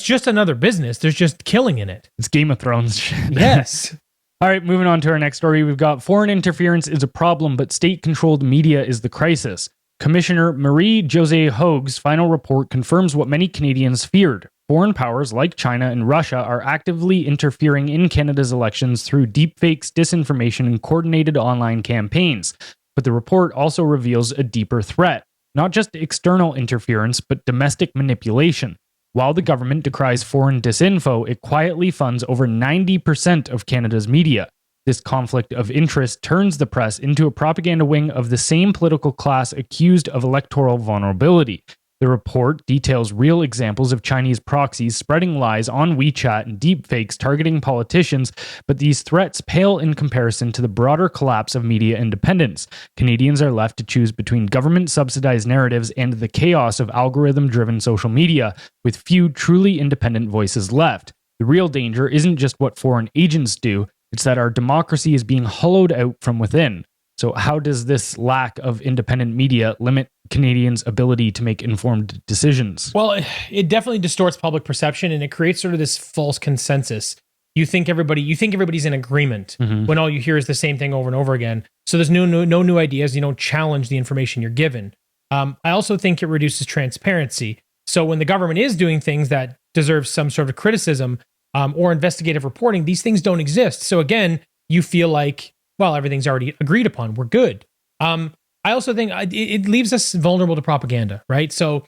just another business. There's just killing in it. It's Game of Thrones shit. Yes. All right, moving on to our next story. We've got foreign interference is a problem, but state-controlled media is the crisis. Commissioner Marie-Josée Hogue's final report confirms what many Canadians feared. Foreign powers like China and Russia are actively interfering in Canada's elections through deepfakes, disinformation, and coordinated online campaigns. But the report also reveals a deeper threat. Not just external interference, but domestic manipulation. While the government decries foreign disinfo, it quietly funds over 90% of Canada's media. This conflict of interest turns the press into a propaganda wing of the same political class accused of electoral vulnerability. The report details real examples of Chinese proxies spreading lies on WeChat and deepfakes targeting politicians, but these threats pale in comparison to the broader collapse of media independence. Canadians are left to choose between government-subsidized narratives and the chaos of algorithm-driven social media, with few truly independent voices left. The real danger isn't just what foreign agents do, it's that our democracy is being hollowed out from within. So how does this lack of independent media limit Canadians' ability to make informed decisions? Well, it definitely distorts public perception, and it creates sort of this false consensus. You think everybody's in agreement when all you hear is the same thing over and over again. So there's no new ideas. You don't challenge the information you're given. I also think it reduces transparency. So when the government is doing things that deserve some sort of criticism or investigative reporting, these things don't exist. So again, you feel like, well, everything's already agreed upon. We're good. I also think it leaves us vulnerable to propaganda, right? So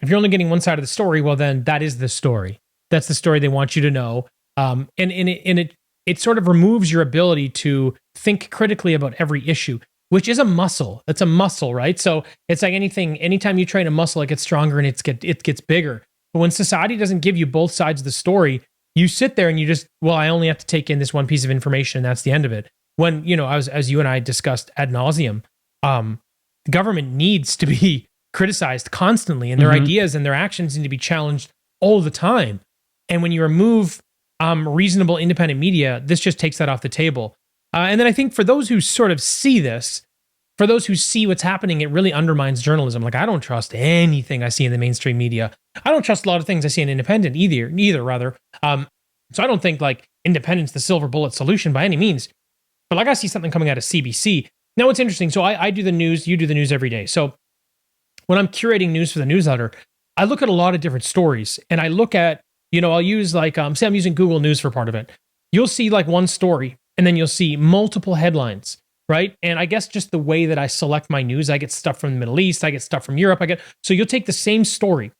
if you're only getting one side of the story, well, then that is the story. That's the story they want you to know. And it sort of removes your ability to think critically about every issue, which is a muscle. It's a muscle, right? So it's like anytime you train a muscle, it gets stronger and it gets bigger. But when society doesn't give you both sides of the story, you sit there and you just, well, I only have to take in this one piece of information and that's the end of it. When, as you and I discussed ad nauseum, the government needs to be criticized constantly, and their ideas and their actions need to be challenged all the time. And when you remove reasonable independent media, this just takes that off the table. And then I think for those who sort of see this, for those who see what's happening, it really undermines journalism. Like, I don't trust anything I see in the mainstream media. I don't trust a lot of things I see in independent either. So I don't think like independence, the silver bullet solution by any means. But like I see something coming out of CBC. Now it's interesting. So I do the news, you do the news every day. So when I'm curating news for the newsletter, I look at a lot of different stories and I look at, I'll use like, say I'm using Google News for part of it. You'll see like one story and then you'll see multiple headlines, right? And I guess just the way that I select my news, I get stuff from the Middle East, I get stuff from Europe, so you'll take the same story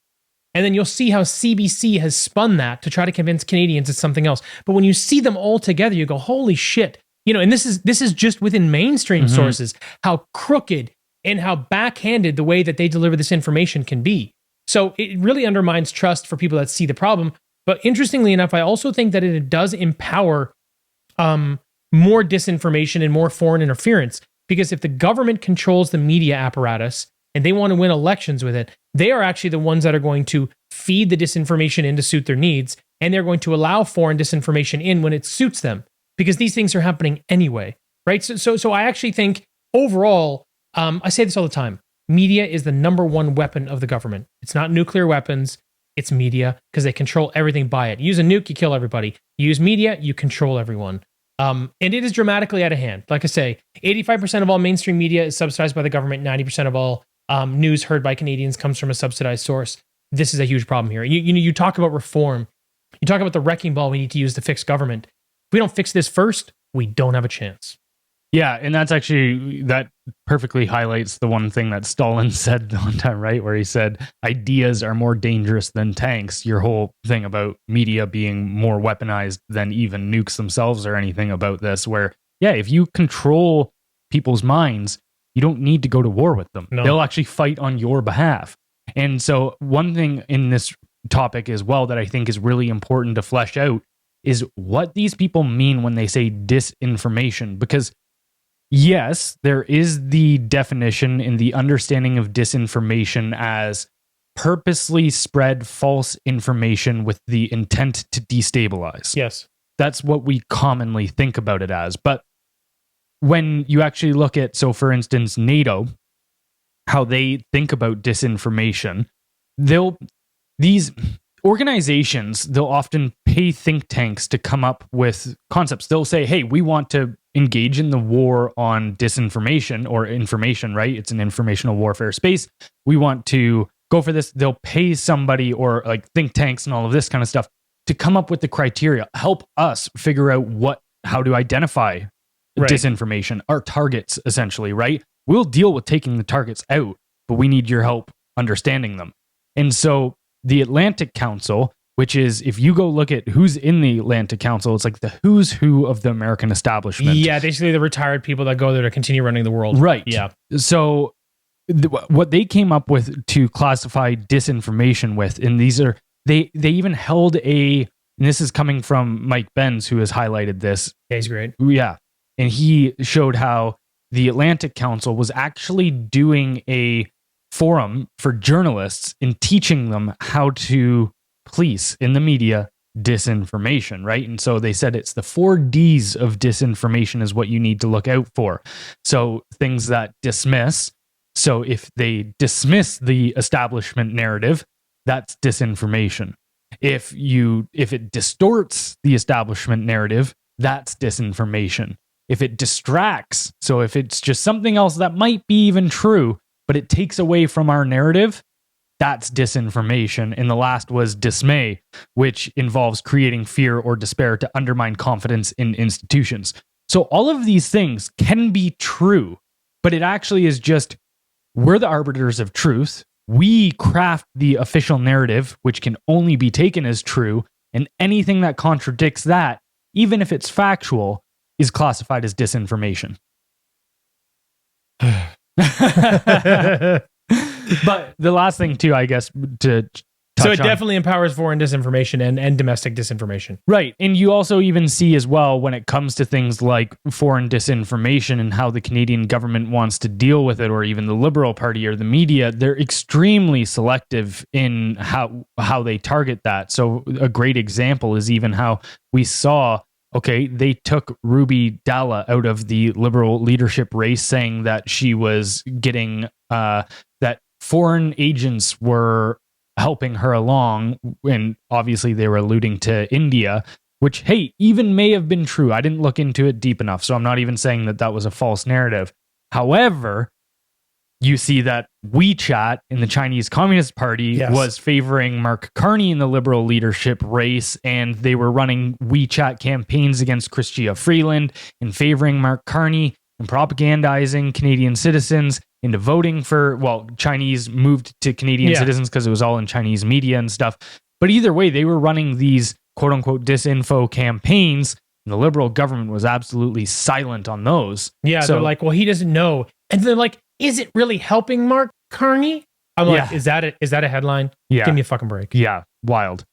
and then you'll see how CBC has spun that to try to convince Canadians it's something else. But when you see them all together, you go, holy shit. And this is just within mainstream sources, how crooked and how backhanded the way that they deliver this information can be. So it really undermines trust for people that see the problem. But interestingly enough, I also think that it does empower more disinformation and more foreign interference, because if the government controls the media apparatus and they want to win elections with it, they are actually the ones that are going to feed the disinformation in to suit their needs, and they're going to allow foreign disinformation in when it suits them. Because these things are happening anyway, right? So I actually think overall, I say this all the time, media is the number one weapon of the government. It's not nuclear weapons, it's media, because they control everything by it. You use a nuke, you kill everybody. You use media, you control everyone. And it is dramatically out of hand. Like I say, 85% of all mainstream media is subsidized by the government. 90% of all news heard by Canadians comes from a subsidized source. This is a huge problem here. You talk about reform. You talk about the wrecking ball we need to use to fix government. If we don't fix this first, we don't have a chance. Yeah, and that perfectly highlights the one thing that Stalin said one time, right? Where he said, ideas are more dangerous than tanks. Your whole thing about media being more weaponized than even nukes themselves or anything about this, where, yeah, if you control people's minds, you don't need to go to war with them. No. They'll actually fight on your behalf. And so one thing in this topic as well that I think is really important to flesh out is what these people mean when they say disinformation. Because yes, there is the definition in the understanding of disinformation as purposely spread false information with the intent to destabilize. Yes. That's what we commonly think about it as. But when you actually look at, so for instance, NATO, how they think about disinformation, these organizations, they'll often pay think tanks to come up with concepts. They'll say, hey, we want to engage in the war on disinformation or information, right? It's an informational warfare space. We want to go for this. They'll pay somebody or like think tanks and all of this kind of stuff to come up with the criteria, help us figure out how to identify disinformation, our targets essentially, right? We'll deal with taking the targets out, but we need your help understanding them. And so the Atlantic Council, which is, if you go look at who's in the Atlantic Council, it's like the who's who of the American establishment. Yeah, basically the retired people that go there to continue running the world. Right. Yeah. So what they came up with to classify disinformation with, and these are, they even held and this is coming from Mike Benz, who has highlighted this. Yeah, he's great. Yeah. And he showed how the Atlantic Council was actually doing a forum for journalists and teaching them how to police in the media disinformation, right? And so they said it's the 4 Ds of disinformation is what you need to look out for. So things that dismiss. So if they dismiss the establishment narrative, that's disinformation. If it distorts the establishment narrative, that's disinformation. If it distracts, so if it's just something else that might be even true, but it takes away from our narrative, that's disinformation. And the last was dismay, which involves creating fear or despair to undermine confidence in institutions. So all of these things can be true, but it actually is just, we're the arbiters of truth. We craft the official narrative, which can only be taken as true, and anything that contradicts that, even if it's factual, is classified as disinformation. But the last thing too, I guess, to touch so it definitely empowers foreign disinformation and domestic disinformation. Right. And you also even see as well, when it comes to things like foreign disinformation and how the Canadian government wants to deal with it, or even the Liberal Party or the media, they're extremely selective in how they target that. So a great example is even how we saw, okay, they took Ruby Dalla out of the Liberal leadership race, saying that she was getting, that foreign agents were helping her along, and obviously they were alluding to India, which, hey, even may have been true. I didn't look into it deep enough, so I'm not even saying that that was a false narrative. However, you see that WeChat in the Chinese Communist Party was favoring Mark Carney in the Liberal leadership race, and they were running WeChat campaigns against Chrystia Freeland and favoring Mark Carney and propagandizing Canadian citizens into voting for, Chinese moved to Canadian citizens because it was all in Chinese media and stuff. But either way, they were running these quote unquote disinfo campaigns, and the Liberal government was absolutely silent on those. Yeah, so they're like, well, he doesn't know. And they're like, is it really helping Mark Carney? I'm like, is that a headline? Yeah. Give me a fucking break. Yeah, wild.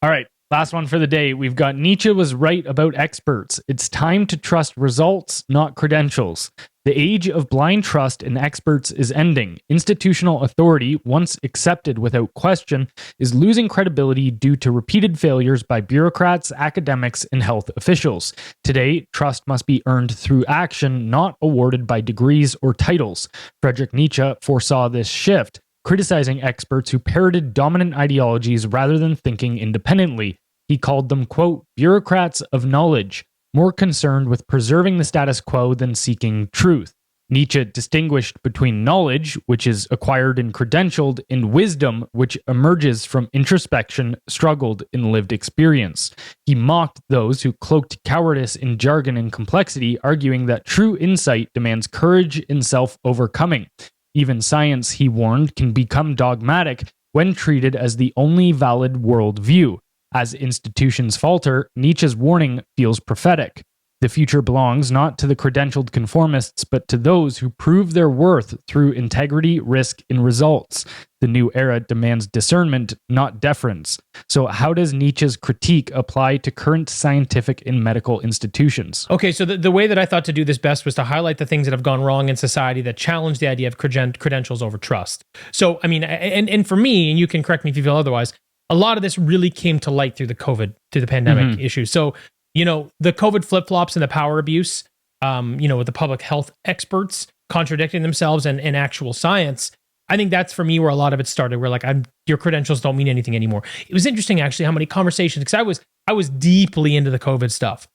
All right, last one for the day. We've got Nietzsche was right about experts. It's time to trust results, not credentials. The age of blind trust in experts is ending. Institutional authority, once accepted without question, is losing credibility due to repeated failures by bureaucrats, academics, and health officials. Today, trust must be earned through action, not awarded by degrees or titles. Friedrich Nietzsche foresaw this shift, criticizing experts who parroted dominant ideologies rather than thinking independently. He called them, quote, bureaucrats of knowledge, more concerned with preserving the status quo than seeking truth. Nietzsche distinguished between knowledge, which is acquired and credentialed, and wisdom, which emerges from introspection, struggled, and lived experience. He mocked those who cloaked cowardice in jargon and complexity, arguing that true insight demands courage and self-overcoming. Even science, he warned, can become dogmatic when treated as the only valid worldview. As institutions falter, Nietzsche's warning feels prophetic. The future belongs not to the credentialed conformists, but to those who prove their worth through integrity, risk, and results. The new era demands discernment, not deference. So how does Nietzsche's critique apply to current scientific and medical institutions? Okay, so the way that I thought to do this best was to highlight the things that have gone wrong in society that challenge the idea of credentials over trust. So, I mean, and for me, and you can correct me if you feel otherwise, a lot of this really came to light through the pandemic issue. So, the COVID flip-flops and the power abuse, with the public health experts contradicting themselves and actual science, I think that's for me where a lot of it started, where like your credentials don't mean anything anymore. It was interesting actually how many conversations, because I was deeply into the COVID stuff.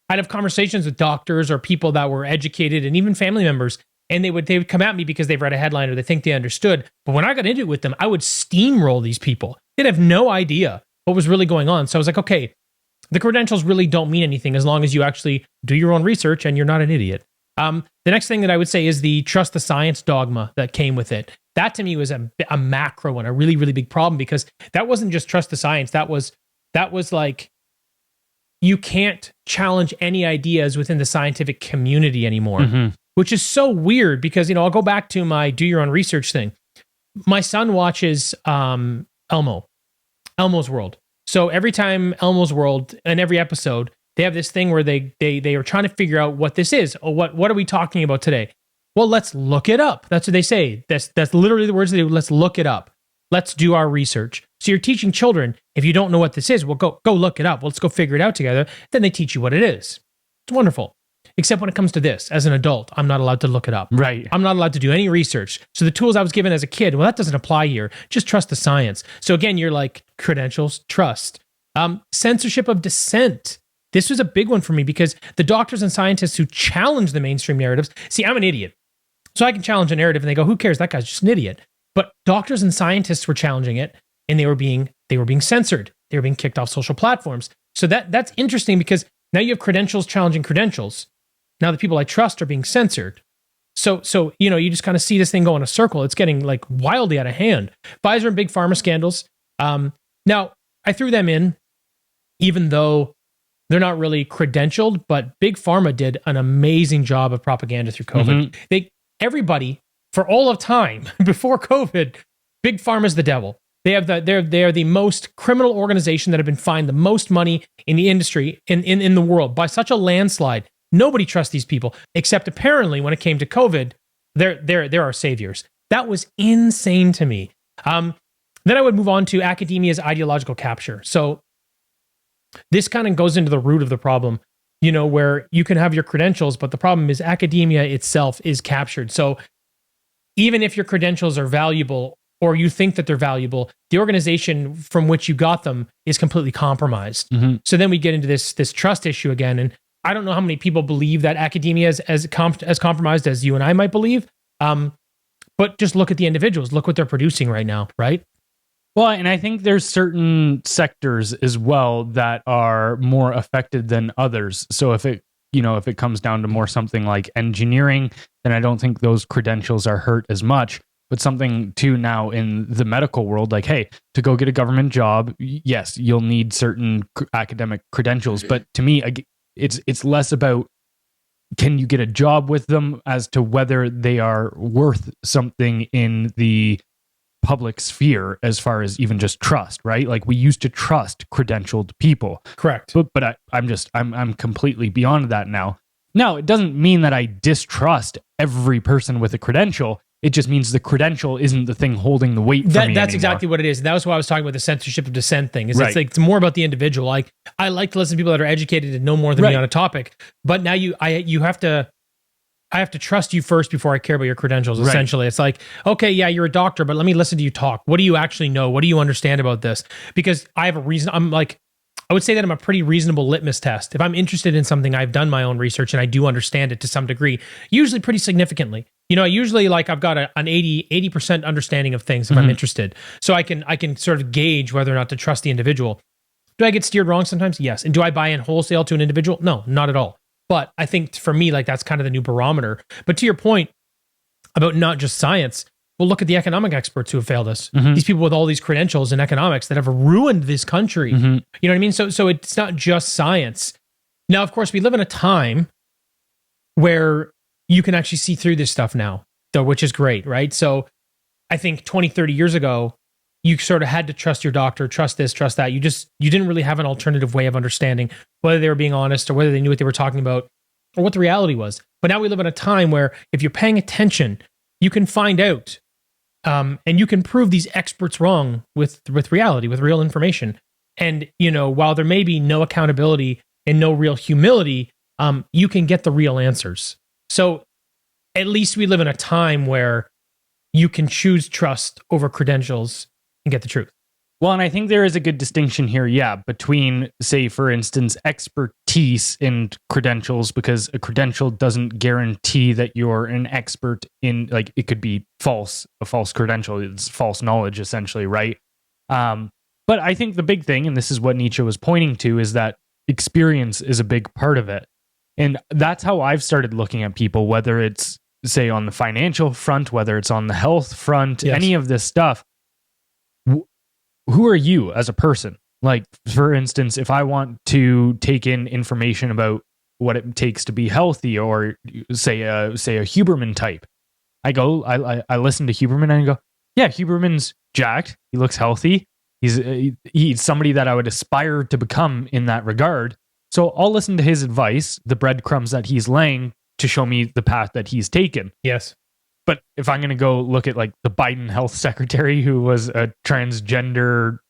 I'd have conversations with doctors or people that were educated and even family members, and they would come at me because they've read a headline or they think they understood. But when I got into it with them, I would steamroll these people. They'd have no idea what was really going on. So I was like, okay, the credentials really don't mean anything as long as you actually do your own research and you're not an idiot. The next thing that I would say is the trust the science dogma that came with it. That to me was a macro one, a really, really big problem, because that wasn't just trust the science. That was like, you can't challenge any ideas within the scientific community anymore, which is so weird because, I'll go back to my do your own research thing. My son watches Elmo's World. So every time Elmo's World, in every episode, they have this thing where they are trying to figure out what this is. Or what are we talking about today? Well, let's look it up. That's what they say. That's literally the words they do. Let's look it up. Let's do our research. So you're teaching children, if you don't know what this is, well, go look it up. Well, let's go figure it out together. Then they teach you what it is. It's wonderful. Except when it comes to this, as an adult, I'm not allowed to look it up. Right. I'm not allowed to do any research. So the tools I was given as a kid, well, that doesn't apply here. Just trust the science. So again, you're like, credentials, trust. Censorship of dissent. This was a big one for me because the doctors and scientists who challenge the mainstream narratives, see, I'm an idiot. So I can challenge a narrative and they go, who cares? That guy's just an idiot. But doctors and scientists were challenging it and they were being censored. They were being kicked off social platforms. So that's interesting because now you have credentials challenging credentials. Now the people I trust are being censored. So you just kind of see this thing go in a circle. It's getting like wildly out of hand. Pfizer and big pharma scandals. Now I threw them in, even though they're not really credentialed, but big pharma did an amazing job of propaganda through COVID. Everybody for all of time before COVID, big pharma is the devil. They're the most criminal organization that have been fined the most money in the industry in the world by such a landslide. Nobody trusts these people, except apparently when it came to COVID, they're our saviors. That was insane to me. Then I would move on to academia's ideological capture. So this kind of goes into the root of the problem, where you can have your credentials, but the problem is academia itself is captured. So even if your credentials are valuable or you think that they're valuable, the organization from which you got them is completely compromised. So then we get into this trust issue again. And I don't know how many people believe that academia is as compromised as you and I might believe. But just look at the individuals. Look what they're producing right now, right? Well, and I think there's certain sectors as well that are more affected than others. So if it comes down to more something like engineering, then I don't think those credentials are hurt as much. But something too now in the medical world, like, hey, to go get a government job, yes, you'll need certain academic credentials. But to me, it's less about can you get a job with them as to whether they are worth something in the public sphere as far as even just trust, right? Like we used to trust credentialed people. Correct. But I'm completely beyond that now. Now, it doesn't mean that I distrust every person with a credential. It just means the credential isn't the thing holding the weight for me That's anymore. exactly what it is. That was why I was talking about the censorship of dissent thing. Is it's more about the individual. Like, I like to listen to people that are educated and know more than me on a topic. But now I have to trust you first before I care about your credentials, essentially. It's like, okay, yeah, you're a doctor, but let me listen to you talk. What do you actually know? What do you understand about this? Because I have a reason. I would say that I'm a pretty reasonable litmus test. If I'm interested in something, I've done my own research and I do understand it to some degree, usually pretty significantly. Usually I've got an 80% understanding of things if I'm interested. So I can sort of gauge whether or not to trust the individual. Do I get steered wrong sometimes? Yes. And do I buy in wholesale to an individual? No, not at all. But I think for me, that's kind of the new barometer. But to your point about not just science, well, look at the economic experts who have failed us. These people with all these credentials in economics that have ruined this country. You know what I mean? So it's not just science. Now, of course, we live in a time where you can actually see through this stuff now, though, which is great, right? So I think 20, 30 years ago, you sort of had to trust your doctor, trust this, trust that. You didn't really have an alternative way of understanding whether they were being honest or whether they knew what they were talking about or what the reality was. But now we live in a time where if you're paying attention, you can find out and you can prove these experts wrong with reality, with real information. And, while there may be no accountability and no real humility, you can get the real answers. So at least we live in a time where you can choose trust over credentials and get the truth. Well, and I think there is a good distinction here, between, say, for instance, expertise and credentials, because a credential doesn't guarantee that you're an expert in, it could be a false credential. It's false knowledge, essentially, right? But I think the big thing, and this is what Nietzsche was pointing to, is that experience is a big part of it. And that's how I've started looking at people, whether it's, say, on the financial front, whether it's on the health front, any of this stuff. Who are you as a person? Like, for instance, if I want to take in information about what it takes to be healthy, or say a Huberman type, I listen to Huberman and I go, yeah, Huberman's jacked. He looks healthy. He's somebody that I would aspire to become in that regard. So I'll listen to his advice, the breadcrumbs that he's laying to show me the path that he's taken. Yes. But if I'm going to go look at the Biden health secretary who was a transgender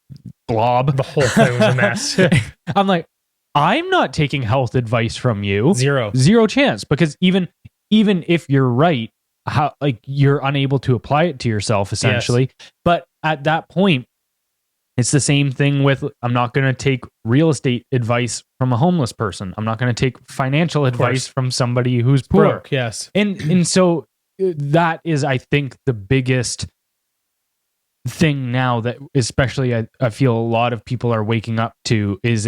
blob, the whole thing was a mess. I'm like, I'm not taking health advice from you. Zero chance. Because even if you're right, how you're unable to apply it to yourself, essentially. Yes. But at that point, it's the same thing with, I'm not going to take real estate advice from a homeless person. I'm not going to take financial advice from somebody who's poor. Broke, yes. And so that is, I think, the biggest thing now that especially I feel a lot of people are waking up to is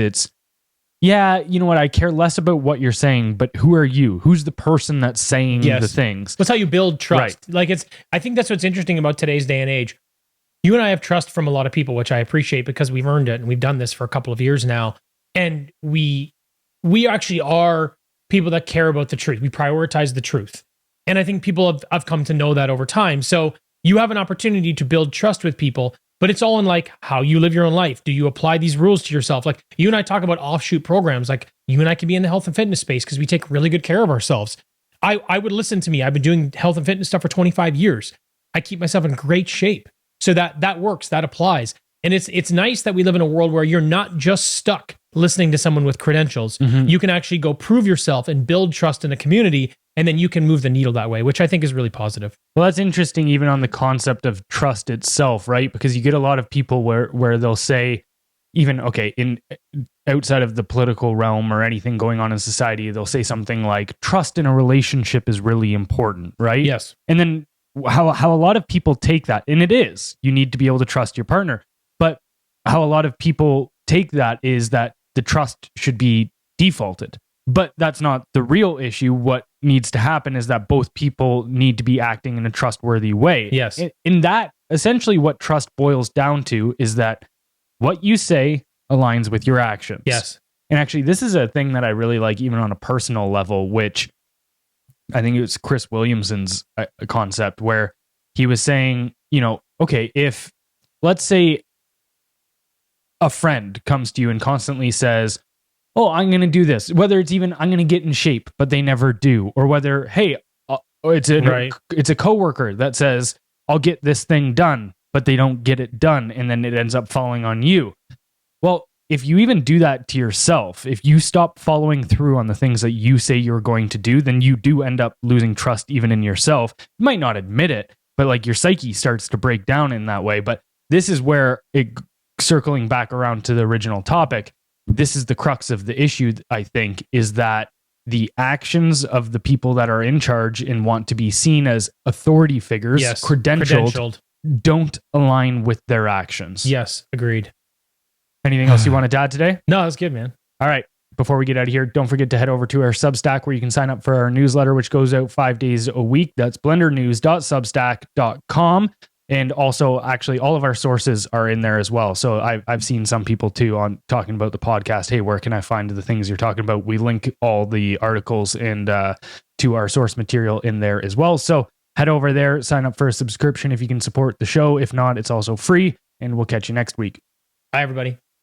you know what, I care less about what you're saying, but who are you? Who's the person that's saying the things? That's how you build trust. Right. I think that's what's interesting about today's day and age. You and I have trust from a lot of people, which I appreciate because we've earned it and we've done this for a couple of years now. And we actually are people that care about the truth. We prioritize the truth. And I think people have come to know that over time. So you have an opportunity to build trust with people, but it's all in how you live your own life. Do you apply these rules to yourself? You and I talk about offshoot programs. You and I can be in the health and fitness space because we take really good care of ourselves. I would listen to me. I've been doing health and fitness stuff for 25 years. I keep myself in great shape. So that works, that applies. And it's nice that we live in a world where you're not just stuck listening to someone with credentials. You can actually go prove yourself and build trust in a community, and then you can move the needle that way, which I think is really positive. Well, that's interesting even on the concept of trust itself, right? Because you get a lot of people where they'll say, even, in outside of the political realm or anything going on in society, they'll say something like, trust in a relationship is really important, right? Yes. And then how a lot of people take that, and it is, you need to be able to trust your partner. But how a lot of people take that is that the trust should be defaulted. But that's not the real issue. What needs to happen is that both people need to be acting in a trustworthy way. Yes. In that, essentially what trust boils down to is that what you say aligns with your actions. Yes. And actually, this is a thing that I really like, even on a personal level, which I think it was Chris Williamson's concept, where he was saying, if, let's say, a friend comes to you and constantly says, oh, I'm going to do this, whether it's even I'm going to get in shape, but they never do, or whether, hey, it's a coworker that says, I'll get this thing done, but they don't get it done. And then it ends up falling on you. Well, if you even do that to yourself, if you stop following through on the things that you say you're going to do, then you do end up losing trust even in yourself. You might not admit it, but like your psyche starts to break down in that way. But this is where circling back around to the original topic, this is the crux of the issue, I think, is that the actions of the people that are in charge and want to be seen as authority figures, credentialed, don't align with their actions. Yes, agreed. Anything else you want to add today? No, that's good, man. All right. Before we get out of here, don't forget to head over to our Substack where you can sign up for our newsletter, which goes out 5 days a week. That's blendrnews.substack.com. And also, actually, all of our sources are in there as well. So I've seen some people too on talking about the podcast. Hey, where can I find the things you're talking about? We link all the articles and to our source material in there as well. So head over there, sign up for a subscription if you can support the show. If not, it's also free. And we'll catch you next week. Bye, everybody.